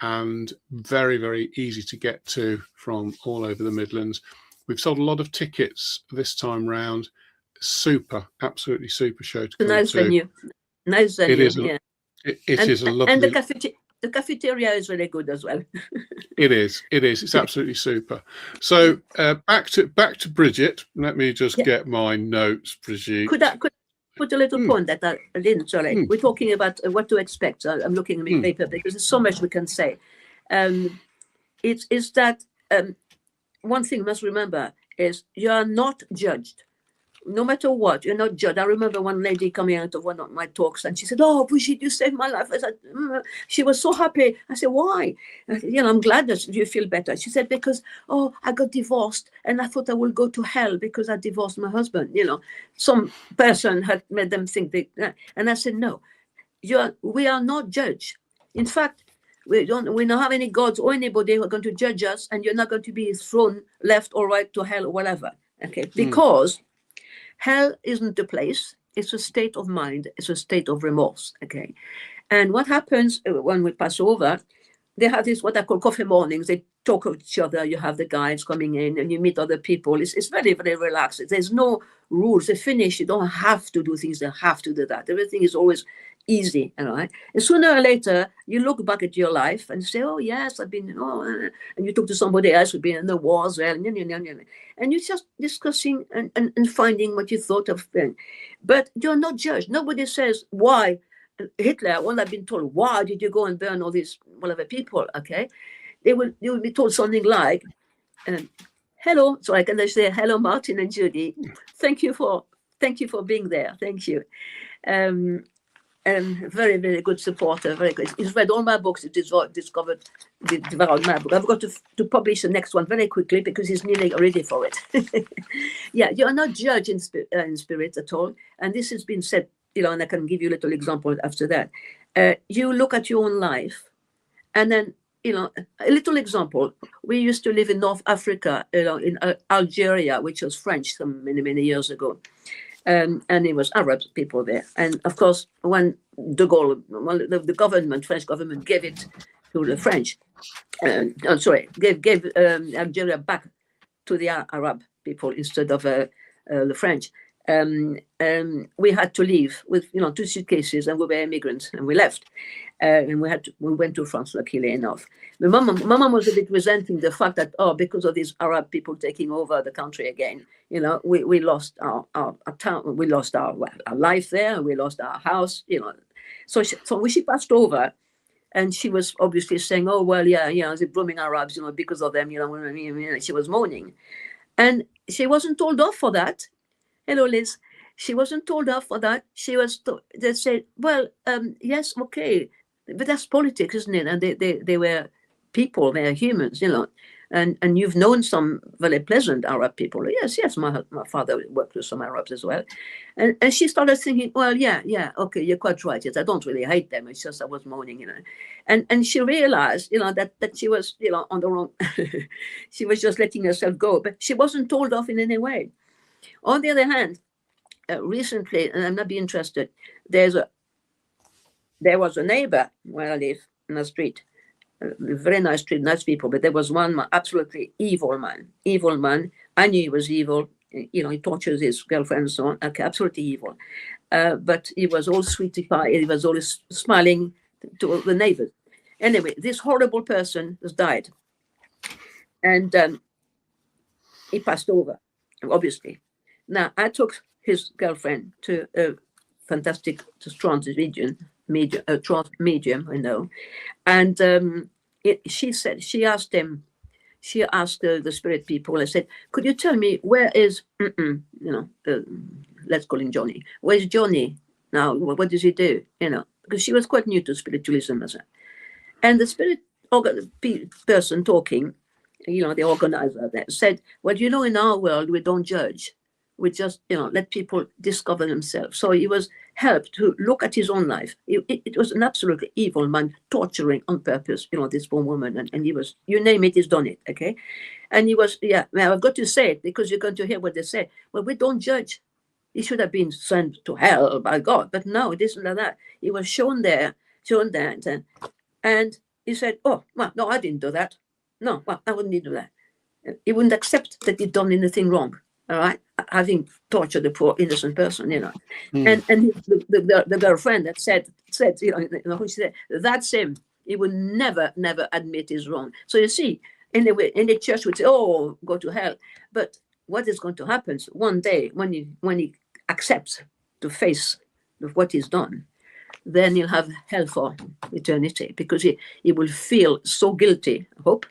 and very, very easy to get to from all over the Midlands. We've sold a lot of tickets this time round. Absolutely super show to come to. Nice venue. It is. Yeah. It is a lovely. And the cafeteria is really good as well. It is. It's absolutely super. So back to Brigitte. Let me just get my notes, Brigitte. Could I put a little point that I didn't? Sorry. We're talking about what to expect. So I'm looking at my paper because there's so much we can say. It's that one thing you must remember is you are not judged no matter what, you're not judged. I remember one lady coming out of one of my talks and she said, "Oh, Brigitte, you saved my life." I said, she was so happy. I said, "Why?" I'm glad that you feel better. She said, "Because, I got divorced and I thought I would go to hell because I divorced my husband." Some person had made them think and I said, "No, we are not judged. In fact, we don't have any gods or anybody who are going to judge us, and you're not going to be thrown left or right to hell or whatever." Okay, because hell isn't a place, it's a state of mind, it's a state of remorse. Okay, and what happens when we pass over, they have this what I call coffee mornings. They talk with each other. You have the guides coming in and you meet other people. It's very, very relaxed. There's no rules. They finish. You don't have to do things. They have to do that. Everything is always easy. Right? And sooner or later, you look back at your life and say, "Oh, yes, I've been," and you talk to somebody else who's been in the wars, and you're just discussing and finding what you thought of them. But you're not judged. Nobody says, "Why?" Hitler, when I've been told, "Why did you go and burn all these whatever people?" Okay, you will be told something like, "Hello," so I can say, "Hello, Martin and Judy. Thank you for being there. Thank you." And very, very good supporter. Very good. He's read all my books. He's devoured my book. I've got to publish the next one very quickly because he's nearly ready for it. Yeah, you are not judged in spirit at all, and this has been said. And I can give you a little example after that. You look at your own life, and then, a little example. We used to live in North Africa, in Algeria, which was French some many, many years ago. And it was Arab people there. And of course, when de Gaulle, the government, French government, gave it to the French, gave Algeria back to the Arab people instead of the French. We had to leave with 2 suitcases, and we were immigrants, and we left, and we went to France, luckily enough. My mom was a bit resenting the fact that because of these Arab people taking over the country again, we lost our town, we lost our life there, we lost our house, So she passed over. And she was obviously saying, "Oh, well, yeah, the blooming Arabs, because of them, she was moaning. And she wasn't told off for that. Hello, Liz. She wasn't told off for that. They said, "Well, yes, okay, but that's politics, isn't it?" And they were people, they are humans, And you've known some very pleasant Arab people. Yes, my father worked with some Arabs as well. And she started thinking, "Well, yeah, okay, you're quite right. Yes, I don't really hate them. It's just I was moaning, And she realized, that she was, on the wrong, she was just letting herself go, but she wasn't told off in any way. On the other hand, recently, and I'm not be interested, there was a neighbor where I live in the street, a very nice street, nice people, but there was one absolutely evil man. I knew he was evil. He tortures his girlfriend and so on. Okay, absolutely evil. But he was all sweetie pie. He was always smiling to the neighbors. Anyway, this horrible person has died. And he passed over, obviously. Now, I took his girlfriend to a fantastic trance medium, and she asked the spirit people, I said, "Could you tell me where is, let's call him Johnny. Where's Johnny now? What does he do? Because she was quite new to spiritualism as well. And the spirit person talking, the organizer there, said, "Well, in our world, we don't judge. We just, let people discover themselves." So he was helped to look at his own life. It was an absolutely evil man, torturing on purpose, this poor woman. And he was, you name it, he's done it, okay? And he was, well, I've got to say it because you're going to hear what they say. Well, we don't judge. He should have been sent to hell by God. But no, it isn't like that. He was shown that. And he said, "Oh, well, no, I didn't do that. No, well, I wouldn't do that." He wouldn't accept that he'd done anything wrong. All right, having tortured the poor innocent person, And the girlfriend that said, who said, "That's him. He would never admit he's wrong." So you see, in the church would say, "Oh, go to hell," but what is going to happen one day when he accepts to face what he's done, then he'll have hell for eternity because he will feel so guilty. I hope.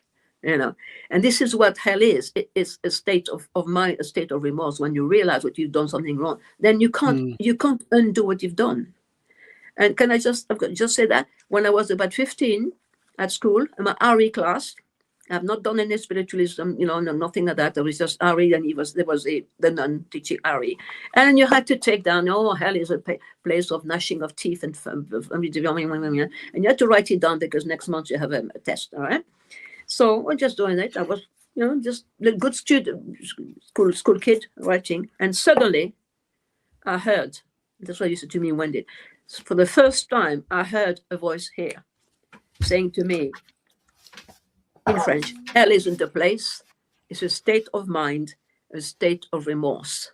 you know. And this is what hell is. It is a state of mind, a state of remorse. When you realize that you've done something wrong, then you can't undo what you've done. And can I just say that when I was about 15 at school, in my RE class, I've not done any spiritualism, no, nothing like that. There was just RE, and there was the nun teaching RE, and you had to take down. Oh, hell is a place of gnashing of teeth and you had to write it down because next month you have a test. All right. So we're just doing it. I was, just a good student, school kid writing, and suddenly I heard. That's what you said to me, Wendy. For the first time, I heard a voice here saying to me in French, hell isn't a place, it's a state of mind, a state of remorse.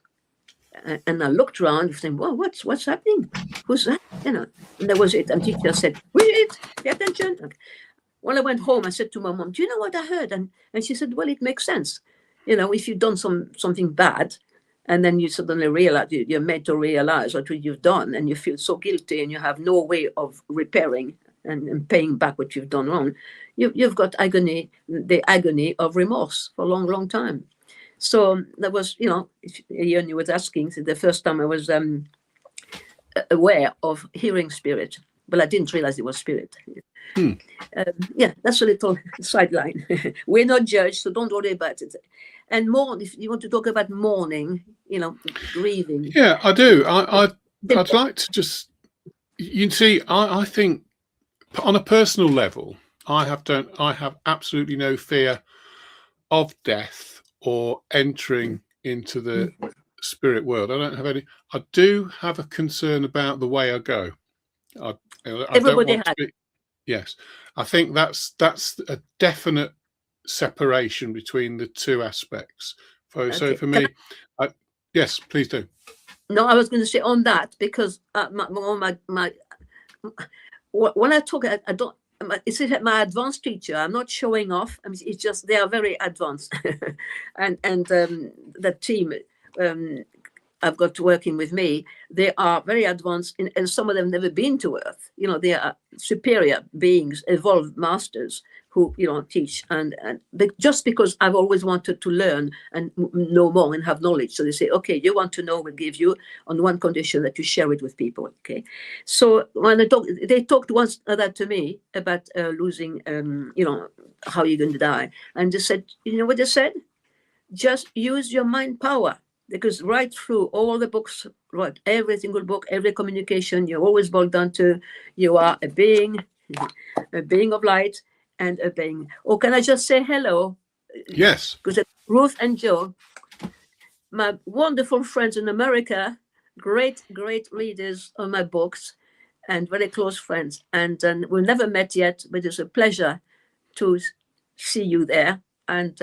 And I looked around and said, well, what's happening? Who's that? And that was it. And teacher said, Brigitte, pay attention. Okay. When I went home, I said to my mom, do you know what I heard? And she said, well, it makes sense. If you've done something bad, and then you suddenly realize, you're made to realize what you've done, and you feel so guilty, and you have no way of repairing and paying back what you've done wrong. You've got the agony of remorse for a long, long time. So that was, you was asking, so the first time I was aware of hearing spirit, but I didn't realize it was spirit. That's a little sideline. We're not judged, so don't worry about it. And if you want to talk about mourning, grieving. Yeah, I do. I'd like to just, I think on a personal level, I have absolutely no fear of death or entering into the spirit world. I don't have any. I do have a concern about the way I go. Everybody has. Yes, I think that's a definite separation between the two aspects. So for me, yes, please do. No, I was going to say on that because when I talk, I don't. It's my advanced teacher. I'm not showing off. I mean, it's just they are very advanced, and the team I've got working with me, they are very advanced, and some of them never been to Earth. They are superior beings, evolved masters who teach, and just because I've always wanted to learn and know more and have knowledge, so they say, okay, you want to know, we'll give you on one condition that you share it with people. Okay, so when they talked once that to me about losing, how you're going to die, and they said, you know what they said? Just use your mind power. Because right through all the books, right, every single book, every communication, you're always boiled down to you are a being of light, and a being. Or can I just say hello? Yes. Because Ruth and Joe, my wonderful friends in America, great readers of my books, and very close friends. And we've never met yet, but it's a pleasure to see you there. And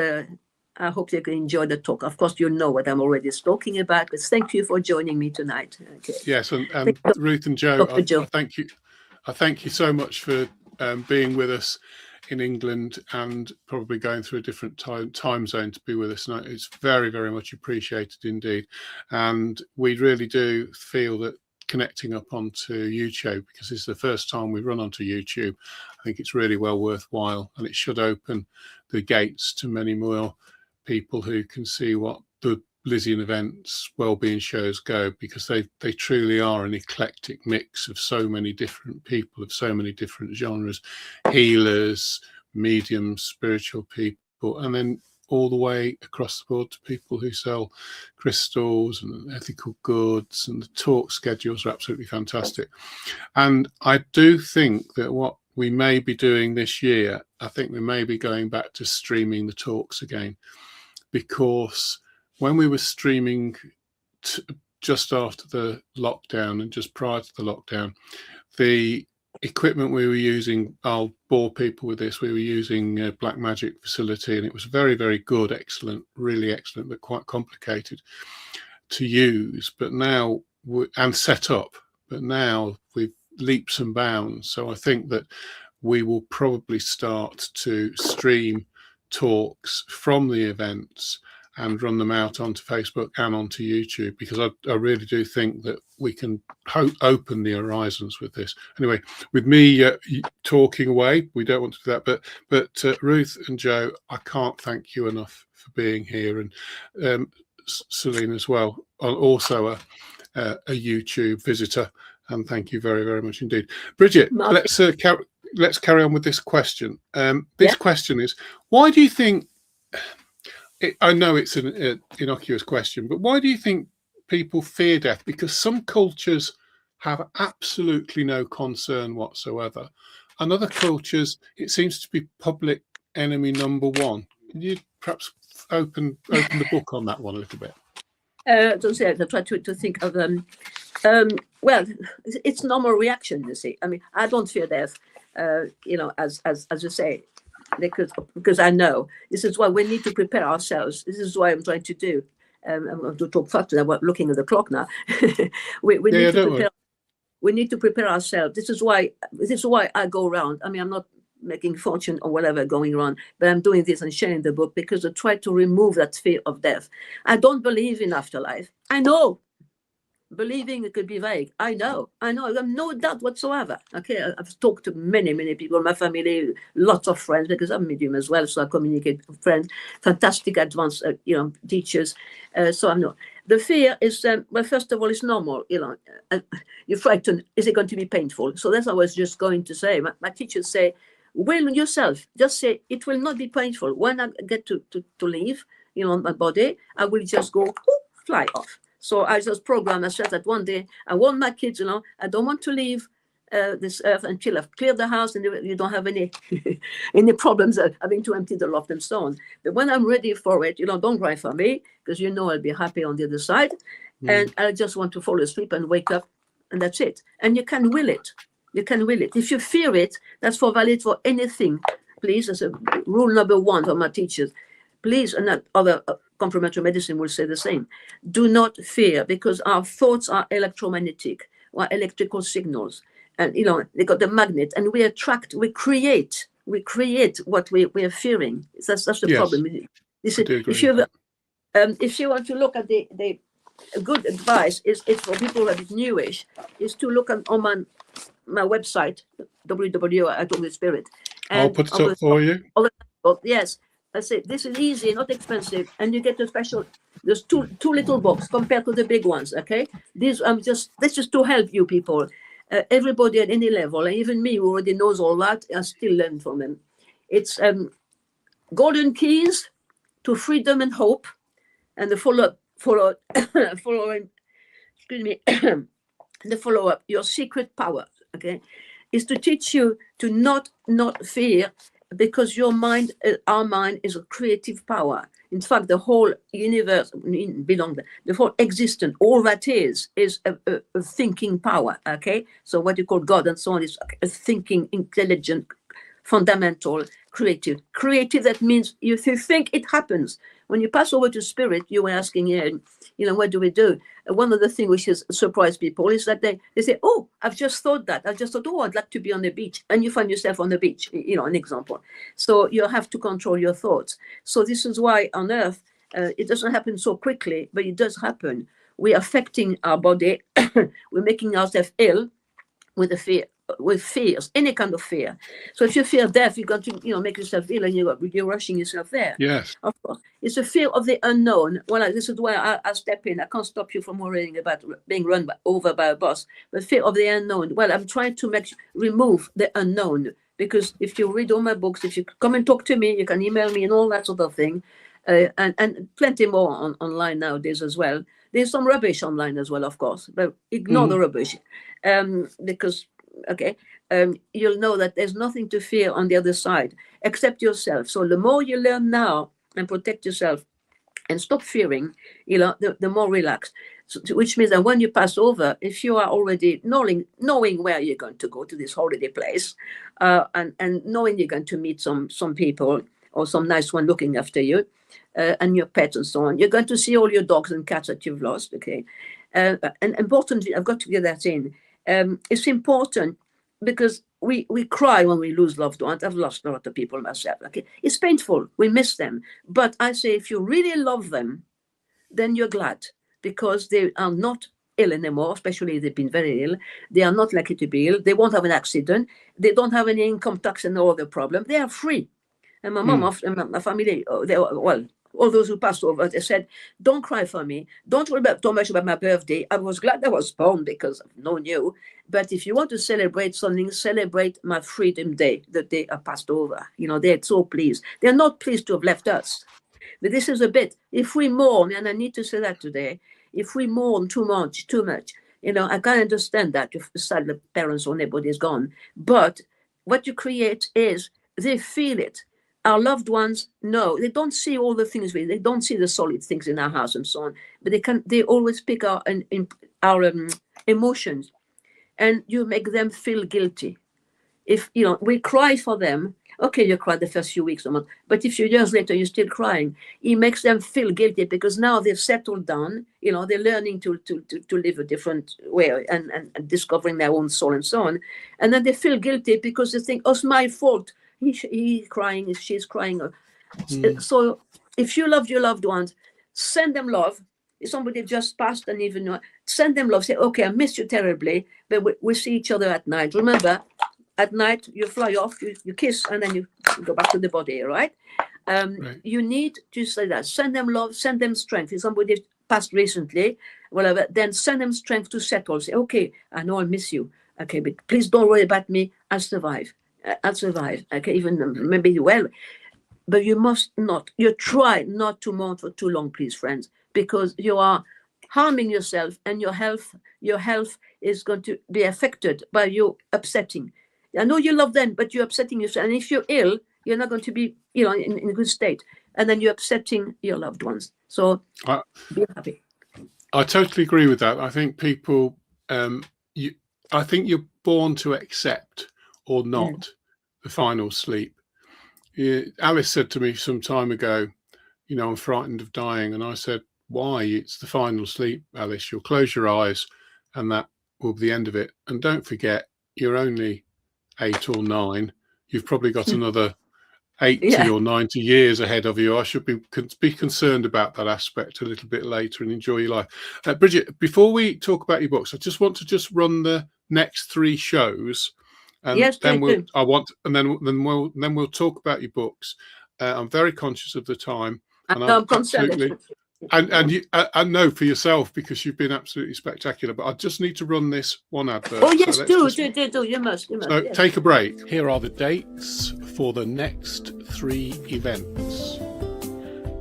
I hope you can enjoy the talk. Of course, you know what I'm already talking about, but thank you for joining me tonight. Okay. Yes, and Ruth and Joe, I thank you. I thank you so much for being with us in England and probably going through a different time zone to be with us. And it's very, very much appreciated indeed. And we really do feel that connecting up onto YouTube, because it's the first time we've run onto YouTube, I think it's really well worthwhile, and it should open the gates to many more people who can see what the LizianEvents wellbeing shows go, because they truly are an eclectic mix of so many different people, of so many different genres, healers, mediums, spiritual people, and then all the way across the board to people who sell crystals and ethical goods, and the talk schedules are absolutely fantastic. And I do think that what we may be doing this year, I think we may be going back to streaming the talks again, because when we were streaming just after the lockdown and just prior to the lockdown, the equipment we were using, I'll bore people with this, we were using a Black Magic facility, and it was very, very good, excellent, really excellent, but quite complicated to use, but now, and set up, but now we've leaps and bounds. So I think that we will probably start to stream talks from the events and run them out onto Facebook and onto YouTube, because I really do think that we can open the horizons with this. Anyway, with me talking away, we don't want to do that, but Ruth and Joe, I can't thank you enough for being here, and Celine as well, also a YouTube visitor, and thank you very, very much indeed. Brigitte, let's carry on with this question. This question is, why do you think, I know it's an innocuous question, but why do you think people fear death? Because some cultures have absolutely no concern whatsoever, and other cultures, it seems to be public enemy number one. Can you perhaps open the book on that one a little bit? Don't say it. I try to think of well, it's normal reaction, you see. I mean, I don't fear death, as you say, because I know this is why we need to prepare ourselves. This is what I'm trying to do. I'm going to talk faster. I'm looking at the clock now. we need to prepare. We need to prepare ourselves. This is why I go around. I mean, I'm not making fortune or whatever going around, but I'm doing this and sharing the book because I try to remove that fear of death. I don't believe in afterlife. I know. Believing it could be vague. I know. I have no doubt whatsoever. Okay, I've talked to many people, my family, lots of friends, because I'm medium as well, so I communicate with friends, fantastic advanced, teachers. So I'm not. The fear is, well, first of all, it's normal. You're frightened. Is it going to be painful? So that's what I was just going to say. My teachers say, will yourself just say it will not be painful. When I get to leave, my body, I will just go fly off. So I just programmed myself that one day I want my kids, I don't want to leave this earth until I've cleared the house and you don't have any any problems having to empty the loft and so on. But when I'm ready for it, don't cry for me, because I'll be happy on the other side. And I just want to fall asleep and wake up, and that's it. And you can will it. You can will it. If you fear it, that's valid for anything. Please, as a rule number one for my teachers, please, and that other complementary medicine will say the same. Do not fear, because our thoughts are electromagnetic or electrical signals. And, they got the magnet, and we attract, we create what we are fearing. That's the problem. If you want to look at the good advice, is for people that is newish, is to look on my website, www.I and I'll put it up for you. Yes. I say this is easy, not expensive, and you get a special. There's two little books compared to the big ones. Okay, this is to help you people, everybody at any level, and even me who already knows all that, I still learn from them. It's Golden Keys to Freedom and Hope, and the following. Excuse me, the follow-up, Your Secret Power. Okay, is to teach you to not fear. Because our mind is a creative power. In fact, the whole universe the whole existence, all that is a thinking power. Okay, so what you call God and so on is a thinking, intelligent, fundamental, creative. Creative, that means if you think, it happens. When you pass over to spirit, you were asking, what do we do? One of the things which has surprised people is that they say, oh, I've just thought that. I've just thought, oh, I'd like to be on the beach. And you find yourself on the beach, an example. So you have to control your thoughts. So this is why on Earth, it doesn't happen so quickly, but it does happen. We're affecting our body. We're making ourselves ill with fears, any kind of fear. So if you fear death, you're going to, make yourself ill, and you're rushing yourself there. Yes. Of course. It's a fear of the unknown. Well, this is why I step in. I can't stop you from worrying about being run over by a boss. But fear of the unknown. Well, I'm trying to remove the unknown, because if you read all my books, if you come and talk to me, you can email me and all that sort of thing, and plenty more online nowadays as well. There's some rubbish online as well, of course, but ignore the rubbish, because. Okay, you'll know that there's nothing to fear on the other side except yourself. So the more you learn now and protect yourself and stop fearing, the more relaxed. So, which means that when you pass over, if you are already knowing where you're going to go to this holiday place, and knowing you're going to meet some people or some nice one looking after you, and your pets and so on, you're going to see all your dogs and cats that you've lost. Okay, and importantly, I've got to get that in. It's important because we cry when we lose loved ones. I've lost a lot of people myself. Okay, it's painful. We miss them. But I say, if you really love them, then you're glad, because they are not ill anymore, especially if they've been very ill. They are not likely to be ill. They won't have an accident. They don't have any income tax and no other problem. They are free. And my mom and my family, well, all those who passed over, they said, don't cry for me. Don't worry too much about my birthday. I was glad I was born because I've known you. But if you want to celebrate something, celebrate my Freedom Day, the day I passed over. They're so pleased. They're not pleased to have left us. But this is a bit, if we mourn, and I need to say that today, if we mourn too much, I can understand that. You're sad the parents or anybody is gone. But what you create is, they feel it. Our loved ones know. They don't see all the things, they don't see the solid things in our house and so on. But they always pick our emotions. And you make them feel guilty. If, we cry for them, okay, you cry the first few weeks or month, but if years later you're still crying, it makes them feel guilty, because now they've settled down, they're learning to live a different way and discovering their own soul and so on. And then they feel guilty because they think, oh, it's my fault. He's crying, she's crying. So if you love your loved ones, send them love. If somebody just passed and even send them love, say, okay, I miss you terribly, but we see each other at night. Remember, at night, you fly off, you kiss, and then you go back to the body, right? Right. You need to say that. Send them love, send them strength. If somebody passed recently, whatever, then send them strength to settle. Say, okay, I know I miss you. Okay, but please don't worry about me. I'll survive. Okay, even maybe, well, but you must not. You try not to mourn for too long, please, friends, because you are harming yourself, and your health is going to be affected by you upsetting. I know you love them, but you're upsetting yourself. And if you're ill, you're not going to be, in a good state. And then you're upsetting your loved ones. So be happy. I totally agree with that. I think people, I think you're born to accept or not the final sleep. Alice said to me some time ago, I'm frightened of dying. And I said, why? It's the final sleep, Alice. You'll close your eyes and that will be the end of it. And don't forget, you're only 8 or 9. You've probably got another 80 or 90 years ahead of you. I should be concerned about that aspect a little bit later and enjoy your life. Brigitte, before we talk about your books, I just want to run the next 3 shows, and yes, then we'll talk about your books. I'm very conscious of the time, and I'm absolutely. And you, I know for yourself, because you've been absolutely spectacular. But I just need to run this one advert. Oh yes, do. You must. So yes. Take a break. Here are the dates for the next 3 events: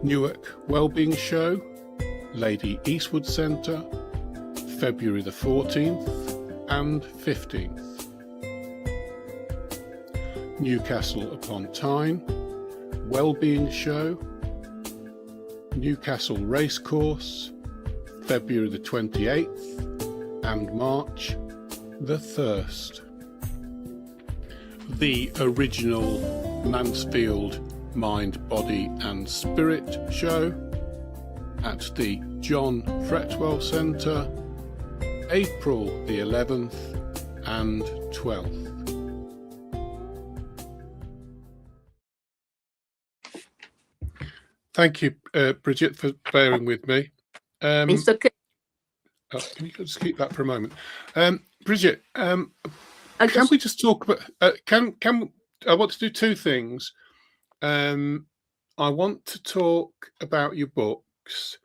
Newark Wellbeing Show, Lady Eastwood Centre, February the 14th and 15th. Newcastle upon Tyne, Wellbeing Show, Newcastle Racecourse, February the 28th and March the 1st. The original Mansfield Mind, Body and Spirit show at the John Fretwell Centre, April the 11th and 12th. Thank you, Brigitte, for bearing with me. It's okay. Can you just keep that for a moment? Brigitte, can we just talk about, I want to do 2 things. I want to talk about your books,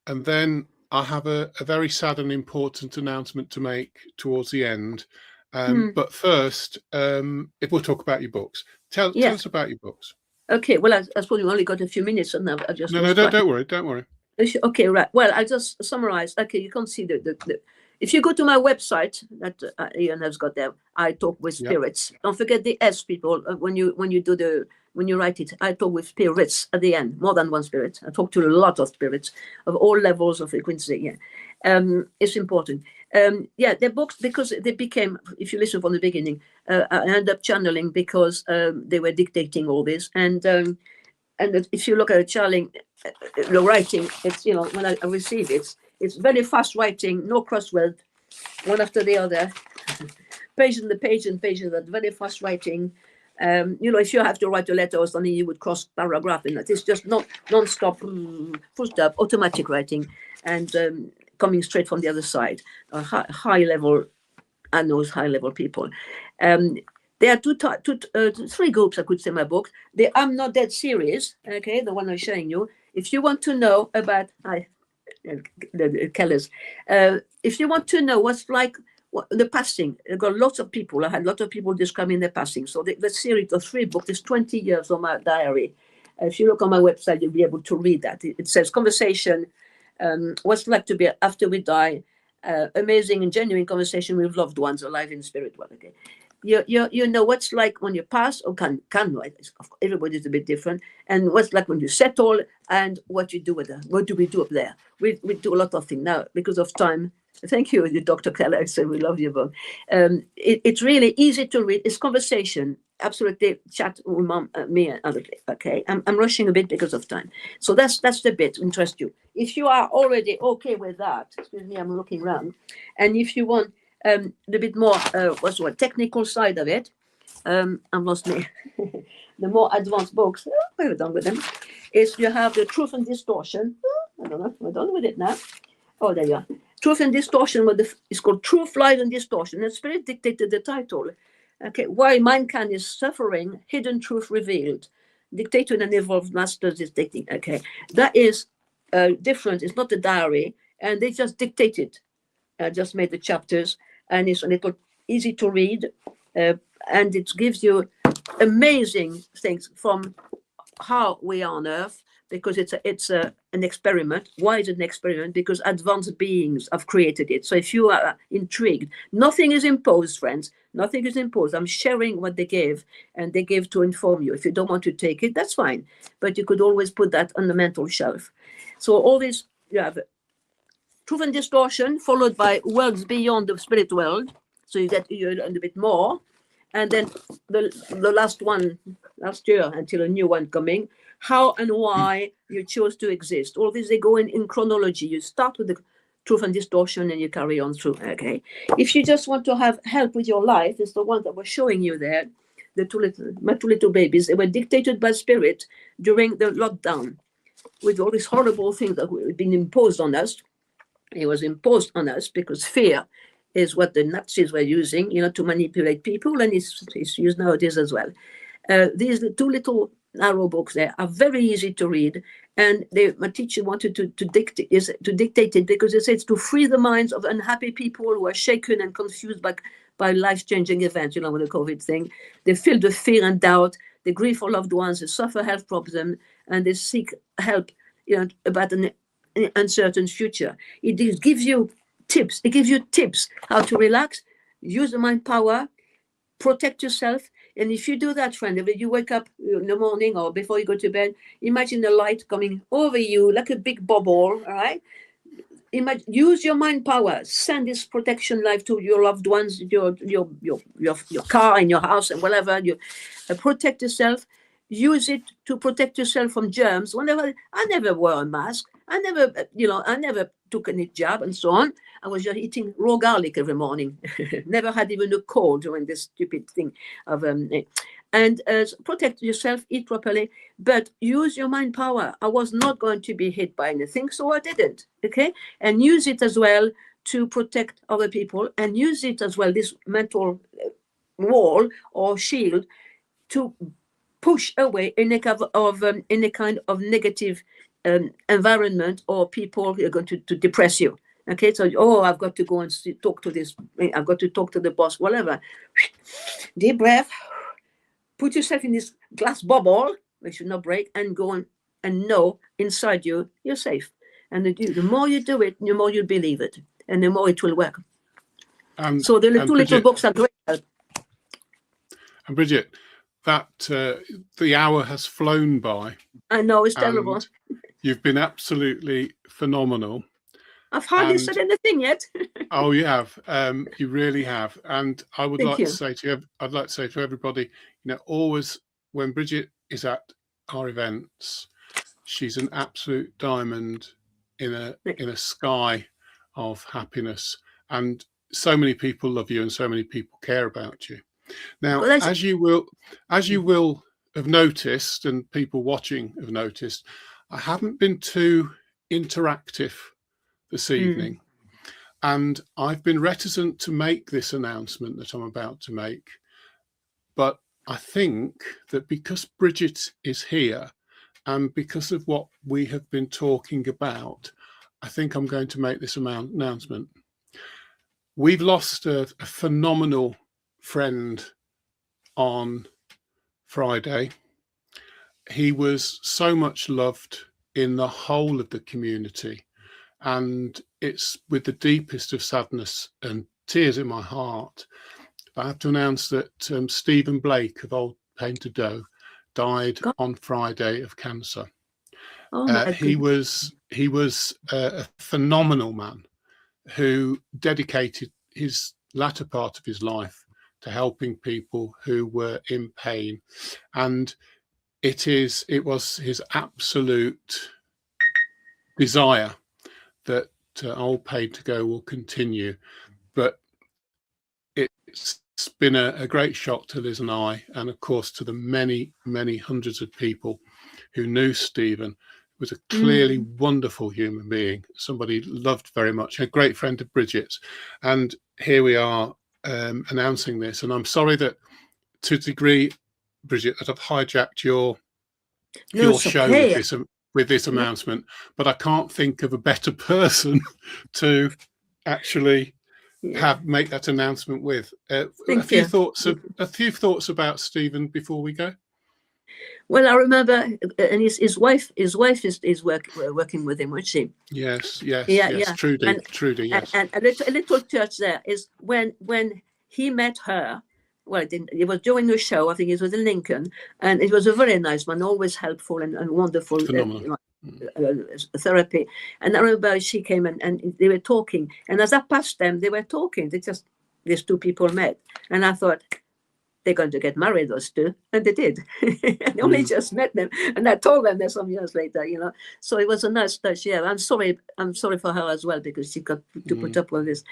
and then I have a very sad and important announcement to make towards the end. But first, if we'll talk about your books. Tell us about your books. Okay, well, I suppose we only got a few minutes, and I just don't worry. Okay, right. Well, I just summarize. Okay, you can see the if you go to my website that Ian has got there, I talk with spirits. Don't forget the S, people. When you write it, I talk with spirits at the end. More than one spirit. I talk to a lot of spirits of all levels of frequency. It's important. The books, because they became, if you listen from the beginning, I ended up channeling because they were dictating all this. And if you look at the channeling, the writing, it's, when I receive it, it's very fast writing, no crossword, one after the other. pages and the pages and pages that very fast writing. If you have to write a letter or something, you would cross paragraph in that. It's just not non-stop, full stop, automatic writing, and coming straight from the other side. High level, I know high level people. There are three groups, I could say, in my book. The I'm Not Dead series, okay, the one I'm showing you. If you want to know about the Kellers, if you want to know what's like the passing, I've got lots of people. I had lots of people describing their passing. So the series of three books is 20 years of my diary. If you look on my website, you'll be able to read that. It says conversation, what's like to be after we die, amazing and genuine conversation with loved ones alive in spirit. Well, okay. You know what's like when you pass, or can everybody's a bit different, and what's like when you settle, and what you do with it. What do we do up there? We do a lot of things now because of time. Thank you, Dr. Keller. So we love your book. It's really easy to read. It's conversation. Absolutely, chat with mom, me, and other. Okay, I'm rushing a bit because of time. So that's the bit interest you. If you are already okay with that, excuse me, I'm looking around, and if you want the bit more technical side of it, I've lost me. The more advanced books, we're done with them. Is you have the Truth and Distortion. I don't know, we're done with it now. Oh, there you are. Truth and Distortion. It's called Truth, Lies, and Distortion. And Spirit dictated the title. Okay, why mankind is suffering, hidden truth revealed. Dictated and evolved masters is dictating. Okay, that is different. It's not a diary, and they just dictated. Just made the chapters, and it's a little easy to read, and it gives you amazing things from how we are on Earth, because it's an experiment. Why is it an experiment? Because advanced beings have created it. So if you are intrigued, nothing is imposed, friends. Nothing is imposed. I'm sharing what they gave, and they gave to inform you. If you don't want to take it, that's fine. But you could always put that on the mental shelf. So all this, you have Truth and Distortion, followed by Worlds Beyond the Spirit World. So you learn a bit more. And then the last one, last year, until a new one coming, How and Why You Chose to Exist. All these, they go in chronology. You start with the Truth and Distortion, and you carry on through, okay? If you just want to have help with your life, it's the one that was showing you there, my two little babies. They were dictated by Spirit during the lockdown, with all these horrible things that were being imposed on us. It was imposed on us because fear is what the Nazis were using, to manipulate people, and it's used nowadays as well. These two little narrow books there are very easy to read, and my teacher wanted to dictate it because it says to free the minds of unhappy people who are shaken and confused by life-changing events, with the COVID thing. They filled with fear and doubt, they grieve for loved ones, they suffer health problems, and they seek help, about an uncertain future. It gives you tips. It gives you tips how to relax, use the mind power, protect yourself. And if you do that, friend, if you wake up in the morning or before you go to bed, imagine the light coming over you like a big bubble, all right? Use your mind power. Send this protection life to your loved ones, your car and your house and whatever. You protect yourself. Use it to protect yourself from germs. I never wore a mask. I never took any jab and so on. I was just eating raw garlic every morning. Never had even a cold during this stupid thing of protect yourself, eat properly, but use your mind power. I was not going to be hit by anything, so I didn't. Okay, and use it as well to protect other people, and use it as well, this mental wall or shield, to push away any kind of negative environment or people who are going to depress you. Okay, so I've got to go and talk to this. I've got to talk to the boss. Whatever. Deep breath. Put yourself in this glass bubble, which should not break, and go on and know inside you you're safe. And the more you do it, the more you believe it, and the more it will work. So the two little books are great. And Brigitte, that the hour has flown by. I know, it's terrible. You've been absolutely phenomenal. I've hardly said anything yet. Oh, you have. You really have. And I would like to say to you, I'd like to say to everybody, always when Brigitte is at our events, she's an absolute diamond in a sky of happiness. And so many people love you and so many people care about you. Now, Well, as you will have noticed, and people watching have noticed, I haven't been too interactive this evening. And I've been reticent to make this announcement that I'm about to make. But I think that because Brigitte is here and because of what we have been talking about, I think I'm going to make this announcement. We've lost a phenomenal friend on Friday. He was so much loved in the whole of the community, and it's with the deepest of sadness and tears in my heart I have to announce that Stephen Blake of Old Painter Doe died on Friday of cancer. He was a phenomenal man who dedicated his latter part of his life to helping people who were in pain, and it was his absolute desire that Old Painter Go will continue. But it's been a great shock to Liz and I, and of course to the many, many hundreds of people who knew Stephen. He was a clearly wonderful human being, somebody loved very much, a great friend of Brigitte's. And here we are announcing this. And I'm sorry that, to a degree, Brigitte, that I've hijacked your show with this announcement, but I can't think of a better person to actually make that announcement with. A few thoughts about Stephen before we go. Well, I remember, and his wife is working with him, wasn't she? Yes. Trudy, yes. And a little touch there is when he met her. Well, it was during the show. I think it was in Lincoln, and it was a very nice one, always helpful and wonderful. Therapy. And I remember she came and they were talking, and as I passed them, they were talking. These two people met, and I thought, they're going to get married, those two, and they did. I only just met them, and I told them that some years later, So it was a nice touch. Yeah, I'm sorry for her as well, because she got to put up with this.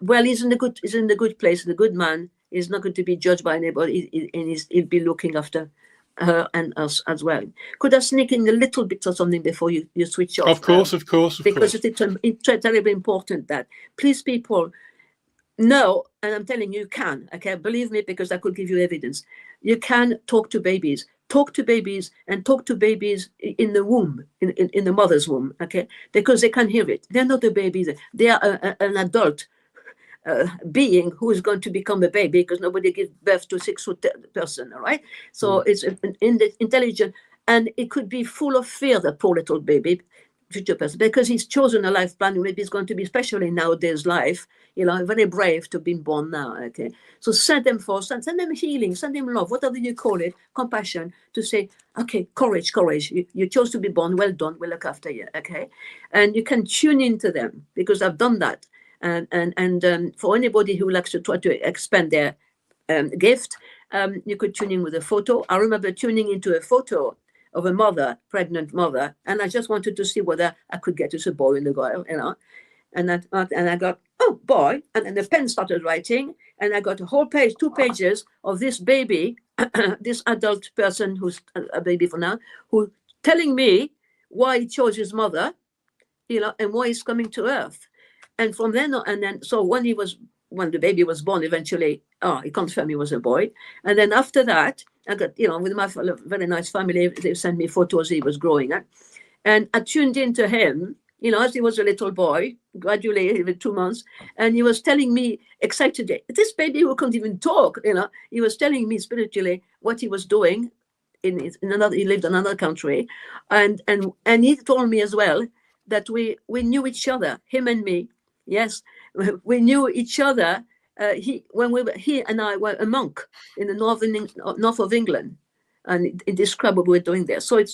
Well, he's in a good place, the good man. He's not going to be judged by anybody, and he'll be looking after her and us as well. Could I sneak in a little bit of something before you switch off? Of course. Because it's terribly important that, please, people, know, and I'm telling you can, okay? Believe me, because I could give you evidence. You can talk to babies and talk to babies in the womb, in the mother's womb, okay? Because they can hear it. They're not a baby. They are an adult being who is going to become a baby, because nobody gives birth to a 6-foot person, all right? So it's intelligent, and it could be full of fear, the poor little baby, future person, because he's chosen a life plan. Maybe it's going to be, especially nowadays life, very brave to be born now, okay? So send them healing, send them love, whatever you call it, compassion, to say, okay, courage, you chose to be born, well done, we'll look after you, okay? And you can tune into them, because I've done that. And for anybody who likes to try to expand their gift, you could tune in with a photo. I remember tuning into a photo of a mother, pregnant mother, and I just wanted to see whether I could get as a boy and a girl, And I got, oh, boy, and then the pen started writing, and I got a whole page, 2 pages of this baby, this adult person who's a baby for now, who telling me why he chose his mother, and why he's coming to Earth. And from then on, so when the baby was born, eventually, he confirmed he was a boy. And then after that, I got, with my very nice family, they sent me photos he was growing up. And I tuned into him, as he was a little boy, gradually, even 2 months. And he was telling me excitedly, this baby who couldn't even talk, he was telling me spiritually what he was doing he lived in another country. And he told me as well that we knew each other, him and me. Yes, we knew each other. He and I were a monk in the north of England, and it described what we were doing there. So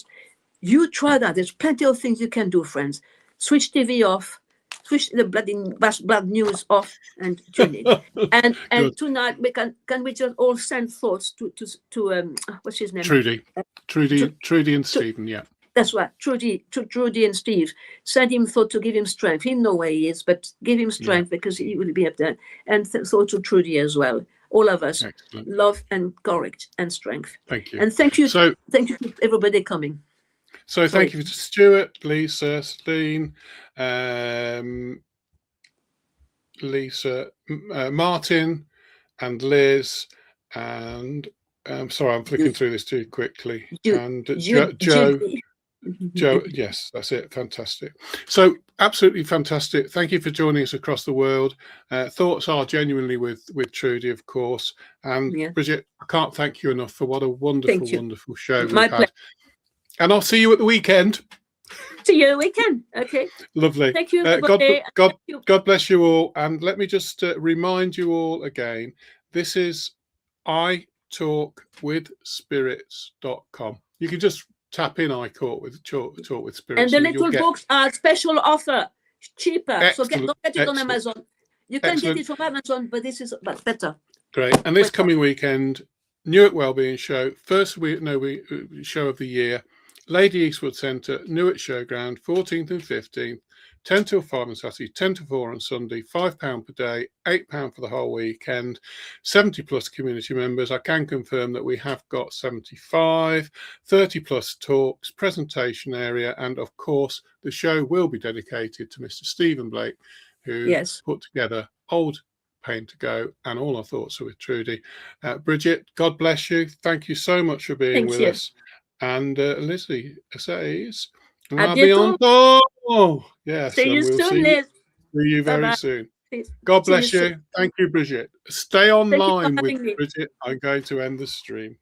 you try that. There's plenty of things you can do, friends. Switch TV off, switch the blood news off, and tune in. And tonight can we just all send thoughts to what's his name? Trudy and Stephen. Yeah. That's right. Trudy and Steve. Send him thought to give him strength. He know where he is, but give him strength because he will be up there. And thought to Trudy as well. All of us. Excellent. Love and courage and strength. Thank you. And thank you to everybody coming. So thank you to Stuart, Lisa, Celine, Lisa, Martin, and Liz, and sorry, I'm flicking through this too quickly. And Joe. Joe, yes, that's it. Fantastic. So absolutely fantastic. Thank you for joining us across the world. Thoughts are genuinely with Trudy, of course. And Brigitte, I can't thank you enough for what a wonderful show we've had. And I'll see you at the weekend. See you at the weekend. Okay. Lovely. Thank you. God bless you all. And let me just remind you all again, this is italkwithspirits.com. You can just tap in I talk with spirits. And the little books are special offer, cheaper. Excellent. So don't get it on Amazon. You can Excellent. get it from Amazon, but this is better. Great. And this coming weekend, Newark Wellbeing Show, first show of the year, Lady Eastwood Centre, Newark Showground, 14th and 15th, 10 till 5 on Saturday, 10 to 4 on Sunday, £5 per day, £8 for the whole weekend, 70 plus community members. I can confirm that we have got 75, 30 plus talks, presentation area, and of course, the show will be dedicated to Mr. Stephen Blake, who put together Old Pain to Go, and all our thoughts are with Trudy. Brigitte, God bless you. Thank you so much for being with us. And Lizzie says, à bientôt. Yes, see you soon, Liz. See you very soon. God bless you. Thank you, Brigitte. Stay online with Brigitte. I'm going to end the stream.